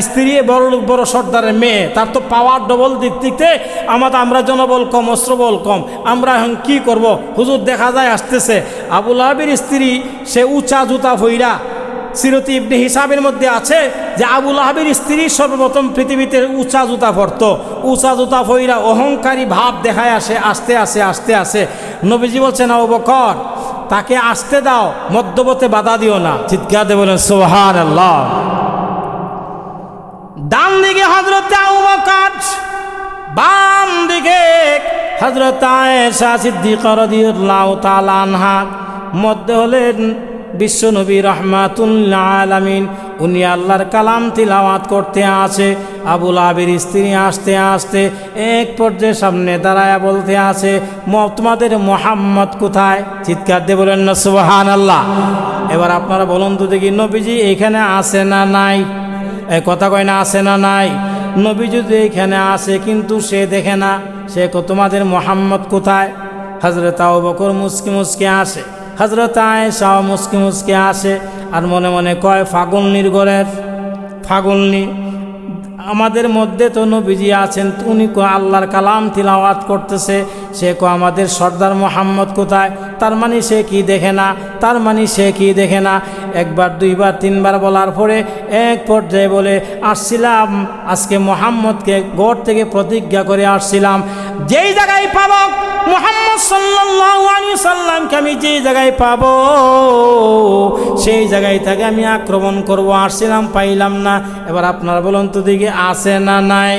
স্ত্রী, বড় লোক বড় সর্দারের মেয়ে, তার তো পাওয়ার ডবল দিক দিতে আমরা জনবল কম, অস্ত্রবল কম, আমরা এখন কি করব? হুজুর দেখা যায় আসতেছে আবু লাহাবের স্ত্রী, সে উঁচা জুতা ভইরা, সিরতি ইবনে হিসাবের মধ্যে আছে যে আবু লাহাবের স্ত্রী সর্বপ্রথম পৃথিবীতে উঁচা জুতা পরত, উঁচা জুতা পইরা অহংকারী ভাব দেখায় আসে, আস্তে আস্তে নবীজি বলছেন আবু বকর তাকে আসতে দাও, মধ্যপথে বাধা দিও না। চিৎকার দিয়ে বলেন সুবহানাল্লাহ। ডান দিকে হযরত আবু বকর, বাম দিকে হযরত আয়েশা সিদ্দিকা রাদিয়াল্লাহু তাআলা আনহা, মধ্যে হলেন বিশ্বনবী রাহমাতুল্লিল আলামিন। উনি আল্লাহর কালাম তিলাওয়াত করতে আছে। আবু লাহাবের স্ত্রী আস্তে আস্তে এক পর্যায়ে সামনে দাঁড়ায়া বলতে আছে, তোমাদের মুহাম্মদ কোথায়? চিৎকার দিয়ে বলেন না সুবহানাল্লাহ। এবার আপনারা বলুন তো দেখি, নবীজি এখানে আছে না নাই? এই কথা কয় না, আছে না নাই? নবীজি তো এখানে আছে, কিন্তু সে দেখে না। সে তোমাদের মুহাম্মদ কোথায়? হযরত আবু বকর মুস্কি মুস্কি আসে, হযরত আয়েশা মুস্কি মুস্কি আসে, আর মনে মনে কয় ফাগুলনির ঘরের ফাগুলনি, আমাদের মধ্যে তো নবীজি আছেন, উনি আল্লাহর কালাম তিলাওয়াত করতেছে, সে আমাদের সর্দার মুহাম্মদ কোথায়? তার মানে সে কি দেখে না, তার মানে সে কি দেখে না। একবার দুইবার তিনবার বলার পরে এক পর্যায়ে বলে, আসছিলাম আজকে মুহাম্মদকে ঘর থেকে প্রতিজ্ঞা করে আসছিলাম, যেই জায়গায় পাব মুহাম্মদ সাল্লাল্লাহু আলাইহি সাল্লামকে, আমি যেই জায়গায় পাব সেই জায়গায় থেকে আমি আক্রমণ করব, আসছিলাম পাইলাম না। এবার আপনারা বলুন তো দিকে আছে না নাই?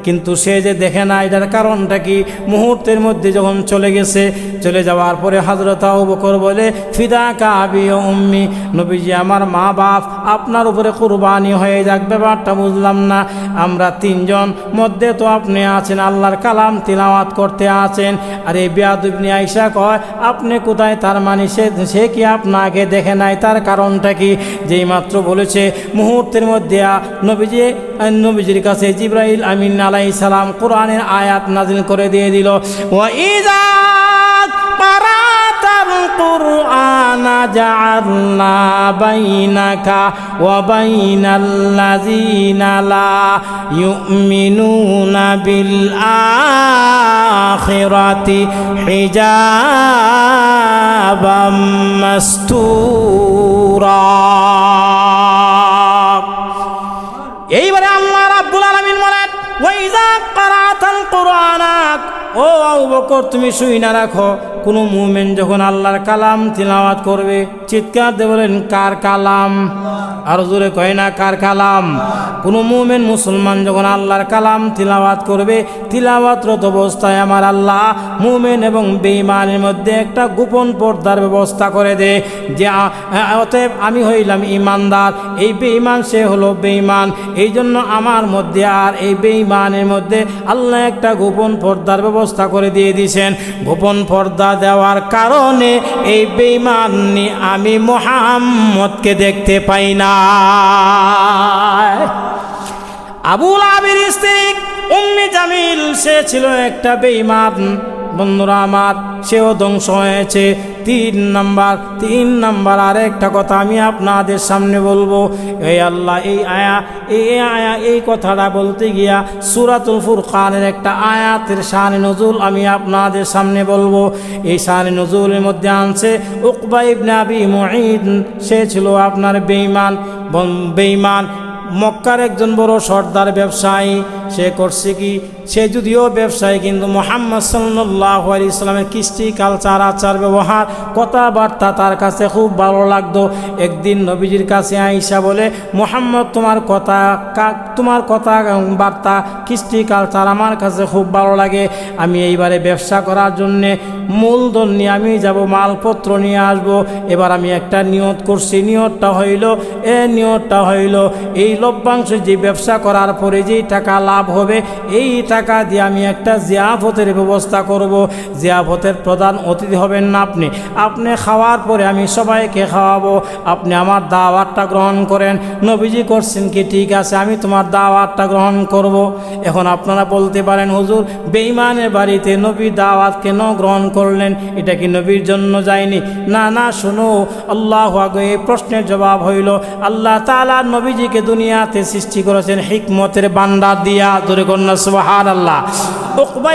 কিন্তু সে যে দেখে না, এটার কারণটা কি? মুহূর্তের মধ্যে যখন চলে গেছে, চলে যাওয়ার পরে হযরত আবু বকর বলে, ফিদাকা আবি ওয়া উম্মি, নবীজি আমার মা বাপ আপনার উপরে কুরবানি হয়ে যাক। ব্যাপারটা বুঝলাম না, আমরা তিনজন, মধ্যে তো আপনি আছেন, আল্লাহর কালাম তিলাওয়াত করতে আছেন, আর এই বেয়াদবি আয়েশা কয় আপনি কোথায়? তার মানে সে কি আপনাকে দেখে নাই? তার কারণটা কি? যেই মাত্র বলেছে, মুহূর্তের মধ্যে নবীজির কাছে জিবরাইল আমিন আলাইহিস সালাম কোরআনের আয়াত নাজিল করে দিয়ে দিল, ওয়া ইযা ক্বারাতাল কুরআনা জাআলনা বাইনাকা ওয়া বাইনাল্লাযিনা লা ইউমিনুনা বিল আখিরাতি হিজাবাম মাসতুরা। এইবারে আল্লাহ রাব্বুল আলামিন বলেন, ওয়া ইযা ক্বারাতাল কুরআনা, ও আবু বকর তুমি শুইনা রাখো, কোন মুমিন যখন আল্লাহর কালাম তিলাওয়াত করবে, চিৎকার দিয়ে বলেন কার কালাম? আর জোরে কয় না কার কালাম? কোন মুমিন মুসলমান যখন আল্লাহর কালাম তিলাওয়াত করবে, তিলাওয়াতরত অবস্থায় আমার আল্লাহ মুমিন এবং বেঈমানের মধ্যে একটা গোপন পর্দার ব্যবস্থা করে দেয়, যে অতএব আমি হইলাম ইমানদার, এই বেঈমান সে হলো বেঈমান, এই জন্য আমার মধ্যে আর এই বেঈমানের মধ্যে আল্লাহ একটা গোপন পর্দার ব্যবস্থা করে দিয়ে দিয়েছেন। গোপন পর্দা দেওয়ার কারণে এই বেঈমান আমি মুহাম্মদকে দেখতে পাই না। আবু লাহাবের স্ত্রী উম্মে জামিল, সে ছিল একটা বেঈমান। বন্ধুরা আমার, সেও ধ্বংস হয়েছে। তিন নাম্বার আরেকটা কথা আমি আপনাদের সামনে বলবো। এই আল্লাহ এই কথাটা বলতে গিয়া সূরাতুল ফুরকানের একটা আয়াতের শানে নজুল আমি আপনাদের সামনে বলবো। এই শানে নজুলের মধ্যে আনছে উকবা ইবনে আবি মুঈদ, সে ছিল আপনার বেঈমান, মক্কার একজন বড় সর্দার ব্যবসায়ী। সে করছে কি, সে যদিও ব্যবসায়ী, কিন্তু মুহাম্মদ সাল্লাল্লাহু আলাইহি সাল্লামের কৃষ্টি কালচার আচার ব্যবহার কথাবার্তা তার কাছে খুব ভালো লাগতো। একদিন নবীজির কাছে আয়েশা বলে, মুহাম্মদ তোমার কথা বার্তা কৃষ্টি কালচার আমার কাছে খুব ভালো লাগে, আমি এইবারে ব্যবসা করার জন্যে মূলধন নিয়ে আমি যাব, মালপত্র নিয়ে আসব। এবার আমি একটা নিয়ত করছি, নিয়তটা হইল এই লভ্যাংশ, যে ব্যবসা করার পরে যেই টাকা লাভ লাভ হবে, এই টাকা দিয়ে আমি একটা জিয়াফতের ব্যবস্থা করব। জিয়াফতের প্রধান অতিথি হবেন না আপনি, আপনি খাওয়ার পরে আমি সবাইকে খাওয়াবো, আপনি আমার দাওয়াতটা গ্রহণ করেন। নবীজি করছেন কি, ঠিক আছে আমি তোমার দাওয়াতটা গ্রহণ করব। এখন আপনারা বলতে পারেন, হুজুর বেঈমানের বাড়িতে নবী দাওয়াত কেন গ্রহণ করলেন? এটা কি নবীর জন্য যায়নি? না না, শোনো, আল্লাহু আকবার। এই প্রশ্নের জবাব হইল, আল্লাহ তাআলা নবীজিকে দুনিয়াতে সৃষ্টি করেছেন হিকমতের ভান্ডার দিয়া। ধরে কন্যা সুবহানাল্লাহ। উকবা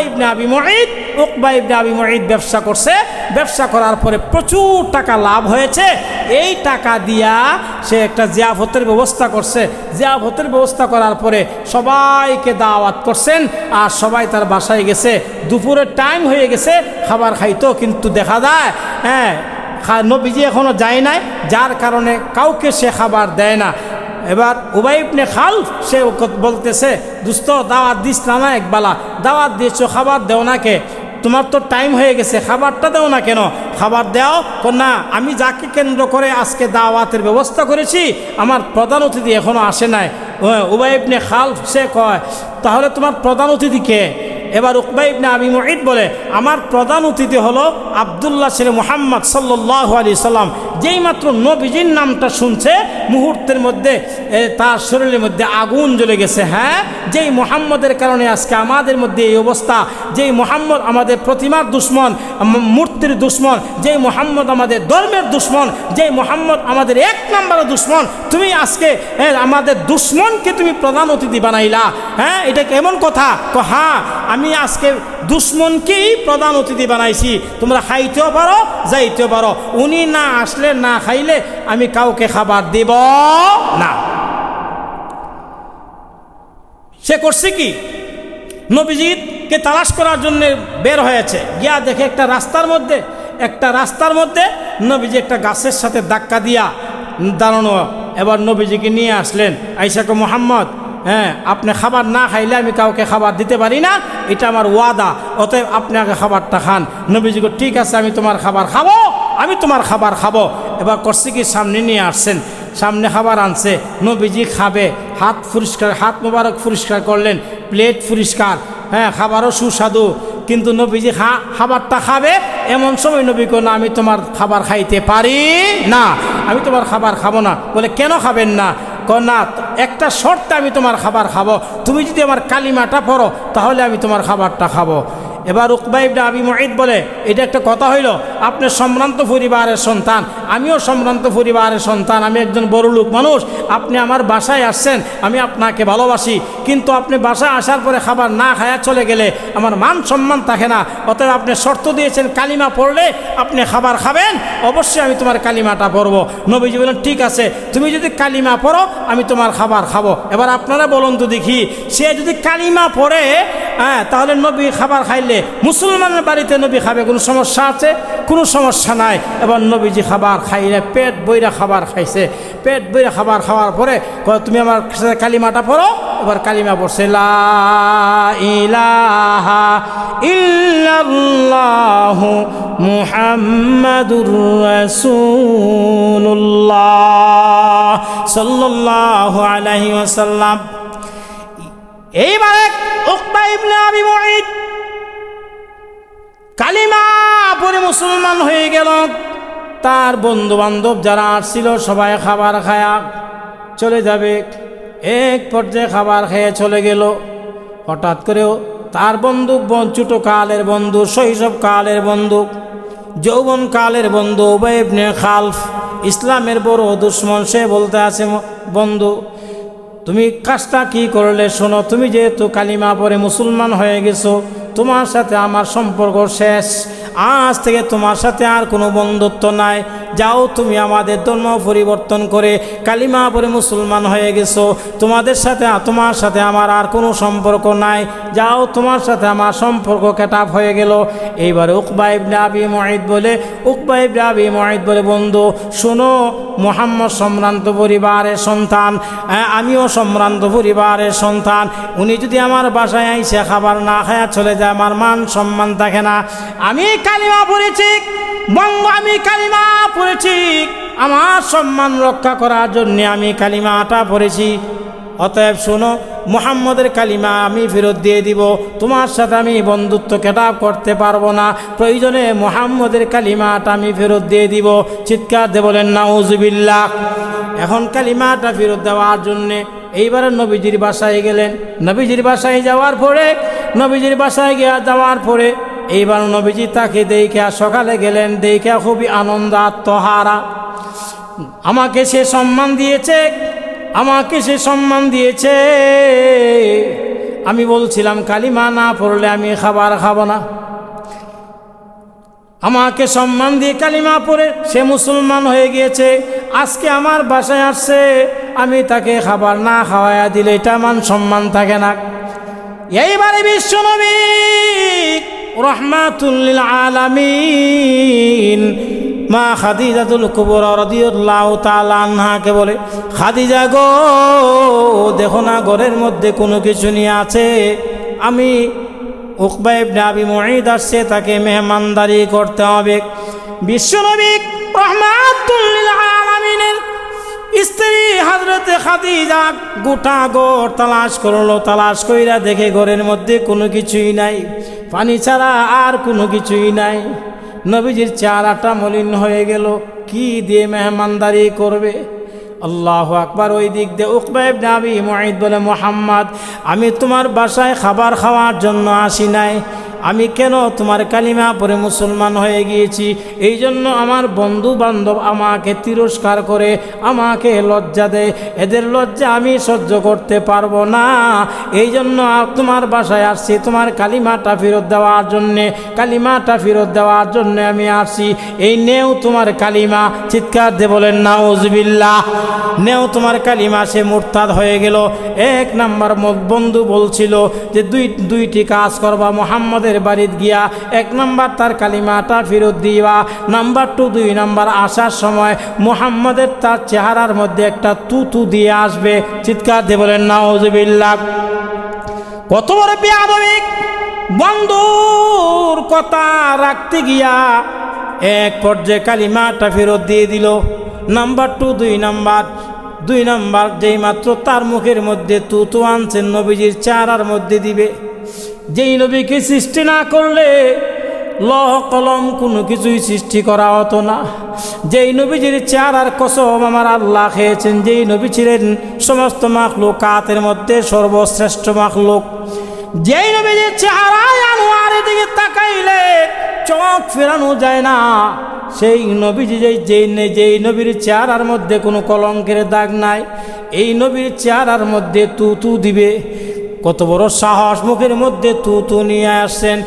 ইবনে আবি মুঈত ব্যবসা করছে, ব্যবসা করার পরে প্রচুর টাকা লাভ হয়েছে। এই টাকা দিয়া সে একটা জিয়াফতের ব্যবস্থা করছে। জিয়াফতের ব্যবস্থা করার পরে সবাইকে দাওয়াত করছেন, আর সবাই তার বাসায় গেছে। দুপুরের টাইম হয়ে গেছে, খাবার খাইতো, কিন্তু দেখা যায় নবীজি এখনো যায় নাই, যার কারণে কাউকে সে খাবার দেয় না। এবার উবাই ইবনে খালফ সে বলতেছে, দোস্ত দাওয়াত দিস না একবেলা, দাওয়াত দিয়েছো, খাবার দেও না কে? তোমার তো টাইম হয়ে গেছে, খাবারটা দেও না কেন? খাবার দেও না, আমি যাকে কেন্দ্র করে আজকে দাওয়াতের ব্যবস্থা করেছি, আমার প্রধান অতিথি এখনো আসে নাই। উবাই ইবনে খালফ সে কয়, তাহলে তোমার প্রধান অতিথি কে? এবার উকবা ইবনে আবি মুঈত বলে, আমার প্রধান অতিথি হলো আব্দুল্লাহ ছেলে মুহাম্মদ সাল্লাল্লাহু আলাইহি সাল্লাম। যেই মাত্র নবীজির নামটা শুনছে, মুহূর্তের মধ্যে তার শরীরের মধ্যে আগুন জ্বলে গেছে। হ্যাঁ, যেই মুহাম্মদের কারণে আজকে আমাদের মধ্যে এই অবস্থা, যেই মুহাম্মদ আমাদের প্রতিমার দুশ্মন, মূর্তির দুশ্মন, যেই মুহাম্মদ আমাদের ধর্মের দুশ্মন, যেই মুহাম্মদ আমাদের এক নম্বরের দুশ্মন, তুমি আজকে আমাদের দুশ্মনকে তুমি প্রধান অতিথি বানাইলা। হ্যাঁ, এটা কেমন কথা? হ্যাঁ, আমি আজকে দুশ্মনকেই প্রধান অতিথি বানাইছি, তোমরা খাইতেও পারো যাইতেও পারো, উনি না আসলে না খাইলে আমি কাউকে খাবার দেব না। সে করছে কি, নবীজিকে তালাশ করার জন্য বের হয়েছে, গিয়া দেখে একটা রাস্তার মধ্যে নবীজি একটা গাছের সাথে ধাক্কা দিয়া দাঁড়ানো। এবার নবীজিকে নিয়ে আসলেন, আইসাকে মুহাম্মদ, হ্যাঁ আপনি খাবার না খাইলে আমি কাউকে খাবার দিতে পারি না, এটা আমার ওয়াদা, অতএব আপনি আগে খাবারটা খান। নবীজিকে, ঠিক আছে আমি তোমার খাবার খাবো। এবার করছে কি, সামনে নিয়ে আসছেন, সামনে খাবার আনছে, নবীজি খাবে, হাত মোবারক পরিষ্কার করলেন, প্লেট পরিষ্কার, হ্যাঁ খাবারও সুস্বাদু, কিন্তু নবীজি খাবারটা খাবে, এমন সময় নবী না আমি তোমার খাবার খাইতে পারি না, আমি তোমার খাবার খাবো না। বলে কেন খাবেন না? না, একটা শর্তে আমি তোমার খাবার খাবো, তুমি যদি আমার কালিমাটা পড়ো তাহলে আমি তোমার খাবারটা খাবো। এবার উকবা ইবনে আবি মুঈত বলে, এটা একটা কথা হইল, আপনি সম্ভ্রান্ত পরিবারের সন্তান, আমিও সম্ভ্রান্ত পরিবারের সন্তান, আমি একজন বড় লোক মানুষ, আপনি আমার বাসায় আসছেন, আমি আপনাকে ভালোবাসি, কিন্তু আপনি বাসায় আসার পরে খাবার না খায়া চলে গেলে আমার মান সম্মান থাকে না, অতএব আপনি শর্ত দিয়েছেন কালিমা পড়লে আপনি খাবার খাবেন, অবশ্যই আমি তোমার কালিমাটা পড়বো। নবীজি বলেন, ঠিক আছে তুমি যদি কালিমা পড়ো আমি তোমার খাবার খাবো। এবার আপনারা বলুন তো দেখি, সে যদি কালিমা পড়ে তাহলে নবী খাবার খাইলে মুসলমানের বাড়িতে নবী খাবে, কোনো সমস্যা আছে? কোনো সমস্যা নাই। এবার নবীজি খাবার খাইলে পেট বইরা খাবার খাইছে, পেট বইরা খাবার খাওয়ার পরে তুমি আমার কালিমাটা পড়ো। এবার কালিমা পড়ছে, লা ইলাহা ইল্লাল্লাহু মুহাম্মাদুর রাসূলুল্লাহ সাল্লাল্লাহু আলাইহি ওয়াসাল্লাম। এইবারে উকবা ইবনে আবি মুঈত কালিমা পড়ে মুসলমান হয়ে গেল। তার বন্ধু বান্ধব যারা আসছিল সবাই খাবার খায়া চলে যাবে, এক পর্যায়ে খাবার খেয়ে চলে গেল। হঠাৎ করেও তার বন্ধু, ছোট কালের বন্ধু, শৈশব কালের বন্ধু, যৌবন কালের বন্ধু উবাই ইবনে খালফ, ইসলামের বড় দুশ্মন, সে বলতে আছে, বন্ধু তুমি কাজটা কি করলে? শোনো, তুমি যেহেতু কালিমা পড়ে মুসলমান হয়ে গেছো, তোমার সাথে আমার সম্পর্ক শেষ, আজ থেকে তোমার সাথে আর কোনো বন্ধুত্ব নাই, যাও তুমি আমাদের ধর্ম পরিবর্তন করে কালিমা পড়ে মুসলমান হয়ে গেছো, তোমার সাথে আমার আর কোনো সম্পর্ক নাই, যাও তোমার সাথে আমার সম্পর্ক কাটাপ হয়ে গেল। এইবারে উকবা ইবনে আবি মুঈত বলে, বন্ধু শোনো, মুহাম্মদ সম্ভ্রান্ত পরিবারের সন্তান, আমিও সম্ভ্রান্ত পরিবারের সন্তান, উনি যদি আমার বাসায় আইসে খাবার না খায়া চলে যায়, আমার মান সম্মান থাকে না। আমি কালিমা পড়েছি, আমার সম্মান রক্ষা করার জন্য আমি কালিমাটা পড়েছি, অতএব শোনো, মুহাম্মদের কালিমা আমি ফেরত দিয়ে দিব, তোমার সাথে আমি বন্ধুত্ব খেতাব করতে পারবো না, প্রয়োজনে মুহাম্মদের কালিমাটা আমি ফেরত দিয়ে দিব। চিৎকার দিয়ে বলেন নাউজুবিল্লাহ। এখন কালিমাটা ফেরত দেওয়ার জন্যে এইবারে নবীজির বাসায় গেলেন। নবীজির বাসায় যাওয়ার পরে এইবার নবীজি তাকে দেখে সকালে গেলেন, দেখে খুবই আনন্দ আত্মহারা। আমাকে সে সম্মান দিয়েছে, আমি বলছিলাম কালিমা না পড়লে আমি খাবার খাবো না, আমাকে সম্মান দিয়ে কালিমা পড়ে সে মুসলমান হয়ে গিয়েছে, আজকে আমার বাসায় আসছে, আমি তাকে খাবার না খাওয়াইয়া দিলে এটা মান সম্মান থাকে না। এইবারে বিশ্বনবী রাহমাতুল লিল আলামিন মা খাদিজাতুল কুবরা রাদিয়াল্লাহু তাআলা আনহাকে বলে, খাদিজা গো, দেখো না ঘরের মধ্যে কোনো কিছু নিয়ে আছে, আমি উকবা ইবনে আবি মুঈত আসছে, তাকে মেহমানদারি করতে হবে। বিশ্বনবী রাহমাতুল লিল আলামিনের স্ত্রী হযরতে খাদিজা গোটা ঘর তালাশ করলো, তালাশ কইরা দেখে ঘরের মধ্যে কোনো কিছুই নাই, পানি ছাড়া আর কোনো কিছুই নাই। নবীজির চেহারাটা মলিন হয়ে গেল, কি দিয়ে মেহমানদারি করবে? আল্লাহু আকবার। ওই দিক দিয়ে উকবা ইবনে আবি মুঈত বলে, মুহাম্মদ, আমি তোমার বাসায় খাবার খাওয়ার জন্য আসি নাই, আমি কেন তোমার কালিমা পড়ে মুসলমান হয়ে গিয়েছি, এই জন্য আমার বন্ধু বান্ধব আমাকে তিরস্কার করে, আমাকে লজ্জা দেয়, এদের লজ্জা আমি সহ্য করতে পারবো না, এই জন্য তোমার বাসায় আসছি তোমার কালিমাটা ফেরত দেওয়ার জন্য আমি আসছি। এই নেও তোমার কালিমা। চিৎকার দিয়ে বলেন নাউজুবিল্লাহ। নেও তোমার কালিমা। সে মুরতাদ হয়ে গেল। এক নাম্বার বন্ধু বলছিল যে দুইটি কাজ করবা, মুহাম্মদের বাড়িতে গিয়া এক নাম্বার তার কালিমাটা ফেরত দিবা, নাম্বার 2 2 নাম্বার আসার সময় মুহাম্মদের তার চেহারার মধ্যে একটা তুতু দিয়ে আসবে। চিৎকার দিয়ে বলেন নাউজুবিল্লাহ। কত বড় বেয়াদবি! বন্ধুর কথা রাখতে গিয়া এক পর্যায়ে কালিমাটা ফেরত দিয়ে দিল। নাম্বার 2 2 নাম্বার যেই মাত্র তার মুখের মধ্যে তুতু আনছেন, নবীজির চেহারার মধ্যে দিবে। যেই নবীকে সৃষ্টি না করলে লৌহ কলম কোনো কিছুই সৃষ্টি করা হতো না, যেই নবীজির চেহারার কসম আমার আল্লাহ খেয়েছেন, যেই নবী ছিলেন সমস্ত মাখলুকাতের মধ্যে সর্বশ্রেষ্ঠ মাখলুক, যেই নবীজির চেহারায় আনোয়ারের দিকে তাকাইলে চোখ ফেরানো যায় না, সেই নবীজি যেই নবীর চেহারার মধ্যে কোনো কলঙ্কের দাগ নাই, এই নবীর চেহারার মধ্যে তুতু দিবে। কত বড় সাহস! মুখের মধ্যে তুতু নিয়ে আসছেন।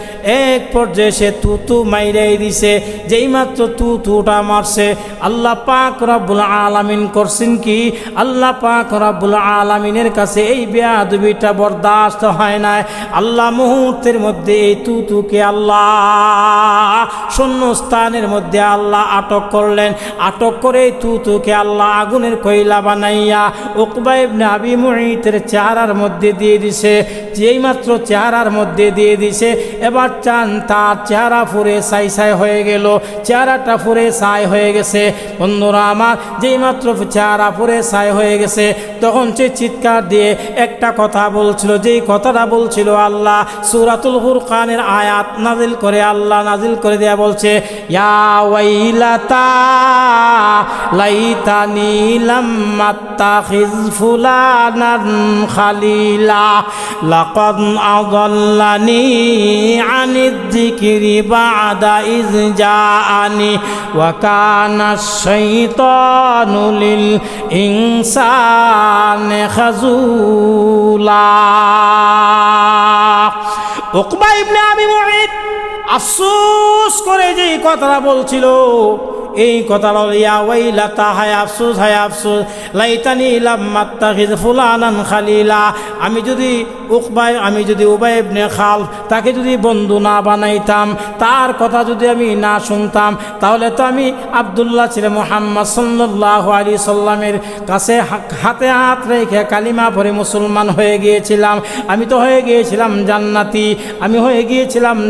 এক পর্যায়ে সে তুতু মাইরাই দিছে। যেই মাত্র তুতুটা মারছে, আল্লাহ পাক রব্বুল আলামিন করছেন কি, আল্লাহ পাক রব্বুল আলামিনের কাছে এই বেয়াদবিটা বরদাস্ত হয় না। আল্লাহ মুহূর্তের মধ্যে এই তুতুকে আল্লাহ শূন্যস্থানের মধ্যে আল্লাহ আটক করলেন। আটক করে এই তুতুকে আল্লাহ আগুনের কয়লা বানাইয়া উকবা ইবনে আবি মুঈতের চেহারার মধ্যে দিয়ে দিছে। যেই মাত্র চেহারার মধ্যে দিয়ে দিছে, এবার তার চেহারা ফুরে ছাই হয়ে গেল। চেহারাটা ফুরে ছাই হয়ে গেছে। বন্ধুরা আমার, যেই মাত্র চেহারা ফুরে ছাই হয়ে গেছে, তখন সে চিৎকার দিয়ে একটা কথা বলছিল। যেই কথাটা বলছিল, আল্লাহ সূরাতুল ফুরকানের আয়াত নাজিল করে দেয়া বলছে, ইয়া ওয়াইলাতা লাইতানি লাম আত্তাখিজ ফুলানান খালিলা লাকাদ আযাল্লানি আনিয যিকরি বা'দা ইয জাআনি ওয়া কানা আশ-শাইতানু লিল ইনসানি খাযুলা। উকবা ইবনে আবি মুঈত আফসোস করে যেই কথাটা বলছিল, এই কথাটা ইয়া ওয়াইলাতা, হায় আফসোস, হায় আফসোস, লাইতানি লাম আত্তাখিজ ফুলানান খালিলা, আমি যদি উবাই ইবনে খালফ তাকে যদি বন্ধু না বানাইতাম, তার কথা যদি আমি না শুনতাম, তাহলে তো আমি আব্দুল্লাহ ছিলাম মুহাম্মদ সাল্লাল্লাহু আলাইহি সাল্লামের কাছে হাতে হাত রেখে কালিমা পড়ে মুসলমান হয়ে গিয়েছিলাম। আমি তো হয়ে গিয়েছিলাম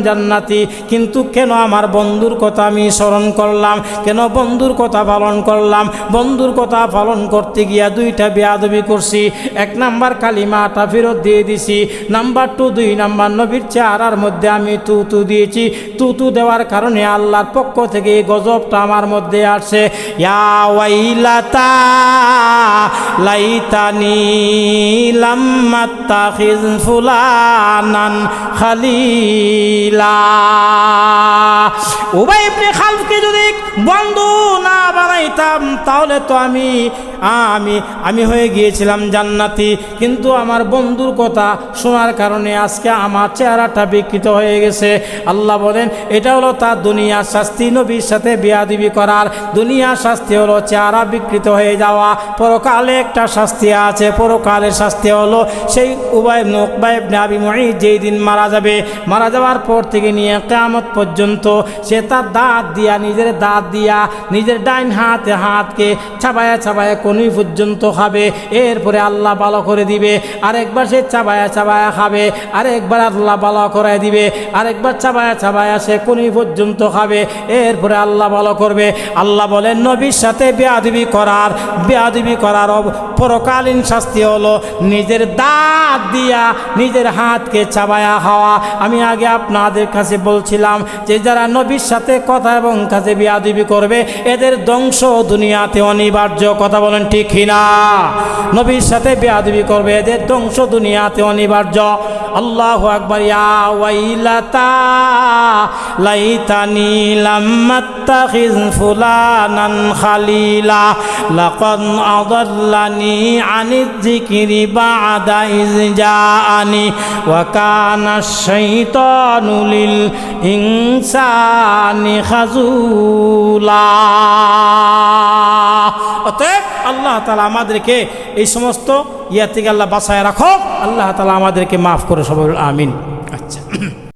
জান্নাতি। কিন্তু কেন আমার বন্ধুর কথা আমি স্মরণ করলাম? কেন কেন বন্ধুর কথা পালন করলাম? বন্ধুর কথা পালন করতে গিয়া দুইটা বেয়াদবি করছি। এক নাম্বার কালিমাটা ফেরত দিয়ে দিছি, নাম্বার 2 2 নাম্বার নবীর চেহারার মধ্যে আমি তু দিয়েছি। তু দেওয়ার কারণে আল্লাহর পক্ষ থেকে এই গজবটা আমার মধ্যে আসছে। ইয়া ওয়াইলাতা লাইতানি লাম্মাত্তাখিজ ফুলানান খালিলা। উবাই ইবনে খালফকে যদি বন্ধু না বানাইতাম তাহলে তো আমি হয়ে গিয়েছিলাম জান্নাতি, কিন্তু আমার বন্ধুর কথা শোনার কারণে আজকে আমার চেহারাটা বিকৃত হয়ে গেছে। আল্লাহ বলেন এটা হলো তার দুনিয়ার শাস্তি, নবীর সাথে বেয়াদবি করার। দুনিয়ার শাস্তি হলো চেহারা বিকৃত হয়ে যাওয়া, পরকালে একটা শাস্তি আছে। পরকালের শাস্তি হলো সেই উকবা ইবনে আবি মুঈত যেই দিন মারা যাবে, মারা যাওয়ার পর থেকে নিয়ে কিয়ামত পর্যন্ত সে তার দাঁত দিয়া, নিজের দাঁত দিয়া নিজের ডাইন হাতকে চাবায়া চাবায়া কোনি পর্যন্ত খাবে। এরপরে আল্লাহ ভালো করে দিবে, আরেকবার সে চাবায়া চাবায়া খাবে, আরেকবার আল্লাহ ভালো করে দিবে, আরেকবার চাবায়া চাবায়া সে কোনি পর্যন্ত খাবে। এরপরে আল্লাহ ভালো করবে। আল্লাহ বলেন নবীর সাথে বেয়াদবি করার পরকালীন শাস্তি হলো নিজের দাঁত দিয়া নিজের হাতকে চাবায়া খাওয়া। আমি আগে আপনাদের কাছে বলছিলাম যে যারা নবীর সাথে কথা এবং কাছে বেয়াদবি করবে এদের ধ্বংস দুনিয়াতে অনিবার্য। কথা বলেন ঠিক কিনা? নবীর সাথে বেয়াদবি করবে এদের ধ্বংস দুনিয়াতে অনিবার্য। আল্লাহু আকবার। ইয়া ওয়াইলাতা লাইতানি লাম্মাত্তাখিজ ফুলানান খালিলা লাকাদ আদাল্লানি আনিয যিকরি বা'দা ইয জাআনি ওয়া কানা আশ-শাইতানু লিল ইনসানি খাযুলা। অতএব আল্লাহ তাআলা আমাদেরকে এই সমস্ত ইয়া থেকে আল্লাহ বাঁচায় রাখো। আল্লাহ তাআলা আমাদেরকে মাফ করে সবাই আমিন। আচ্ছা।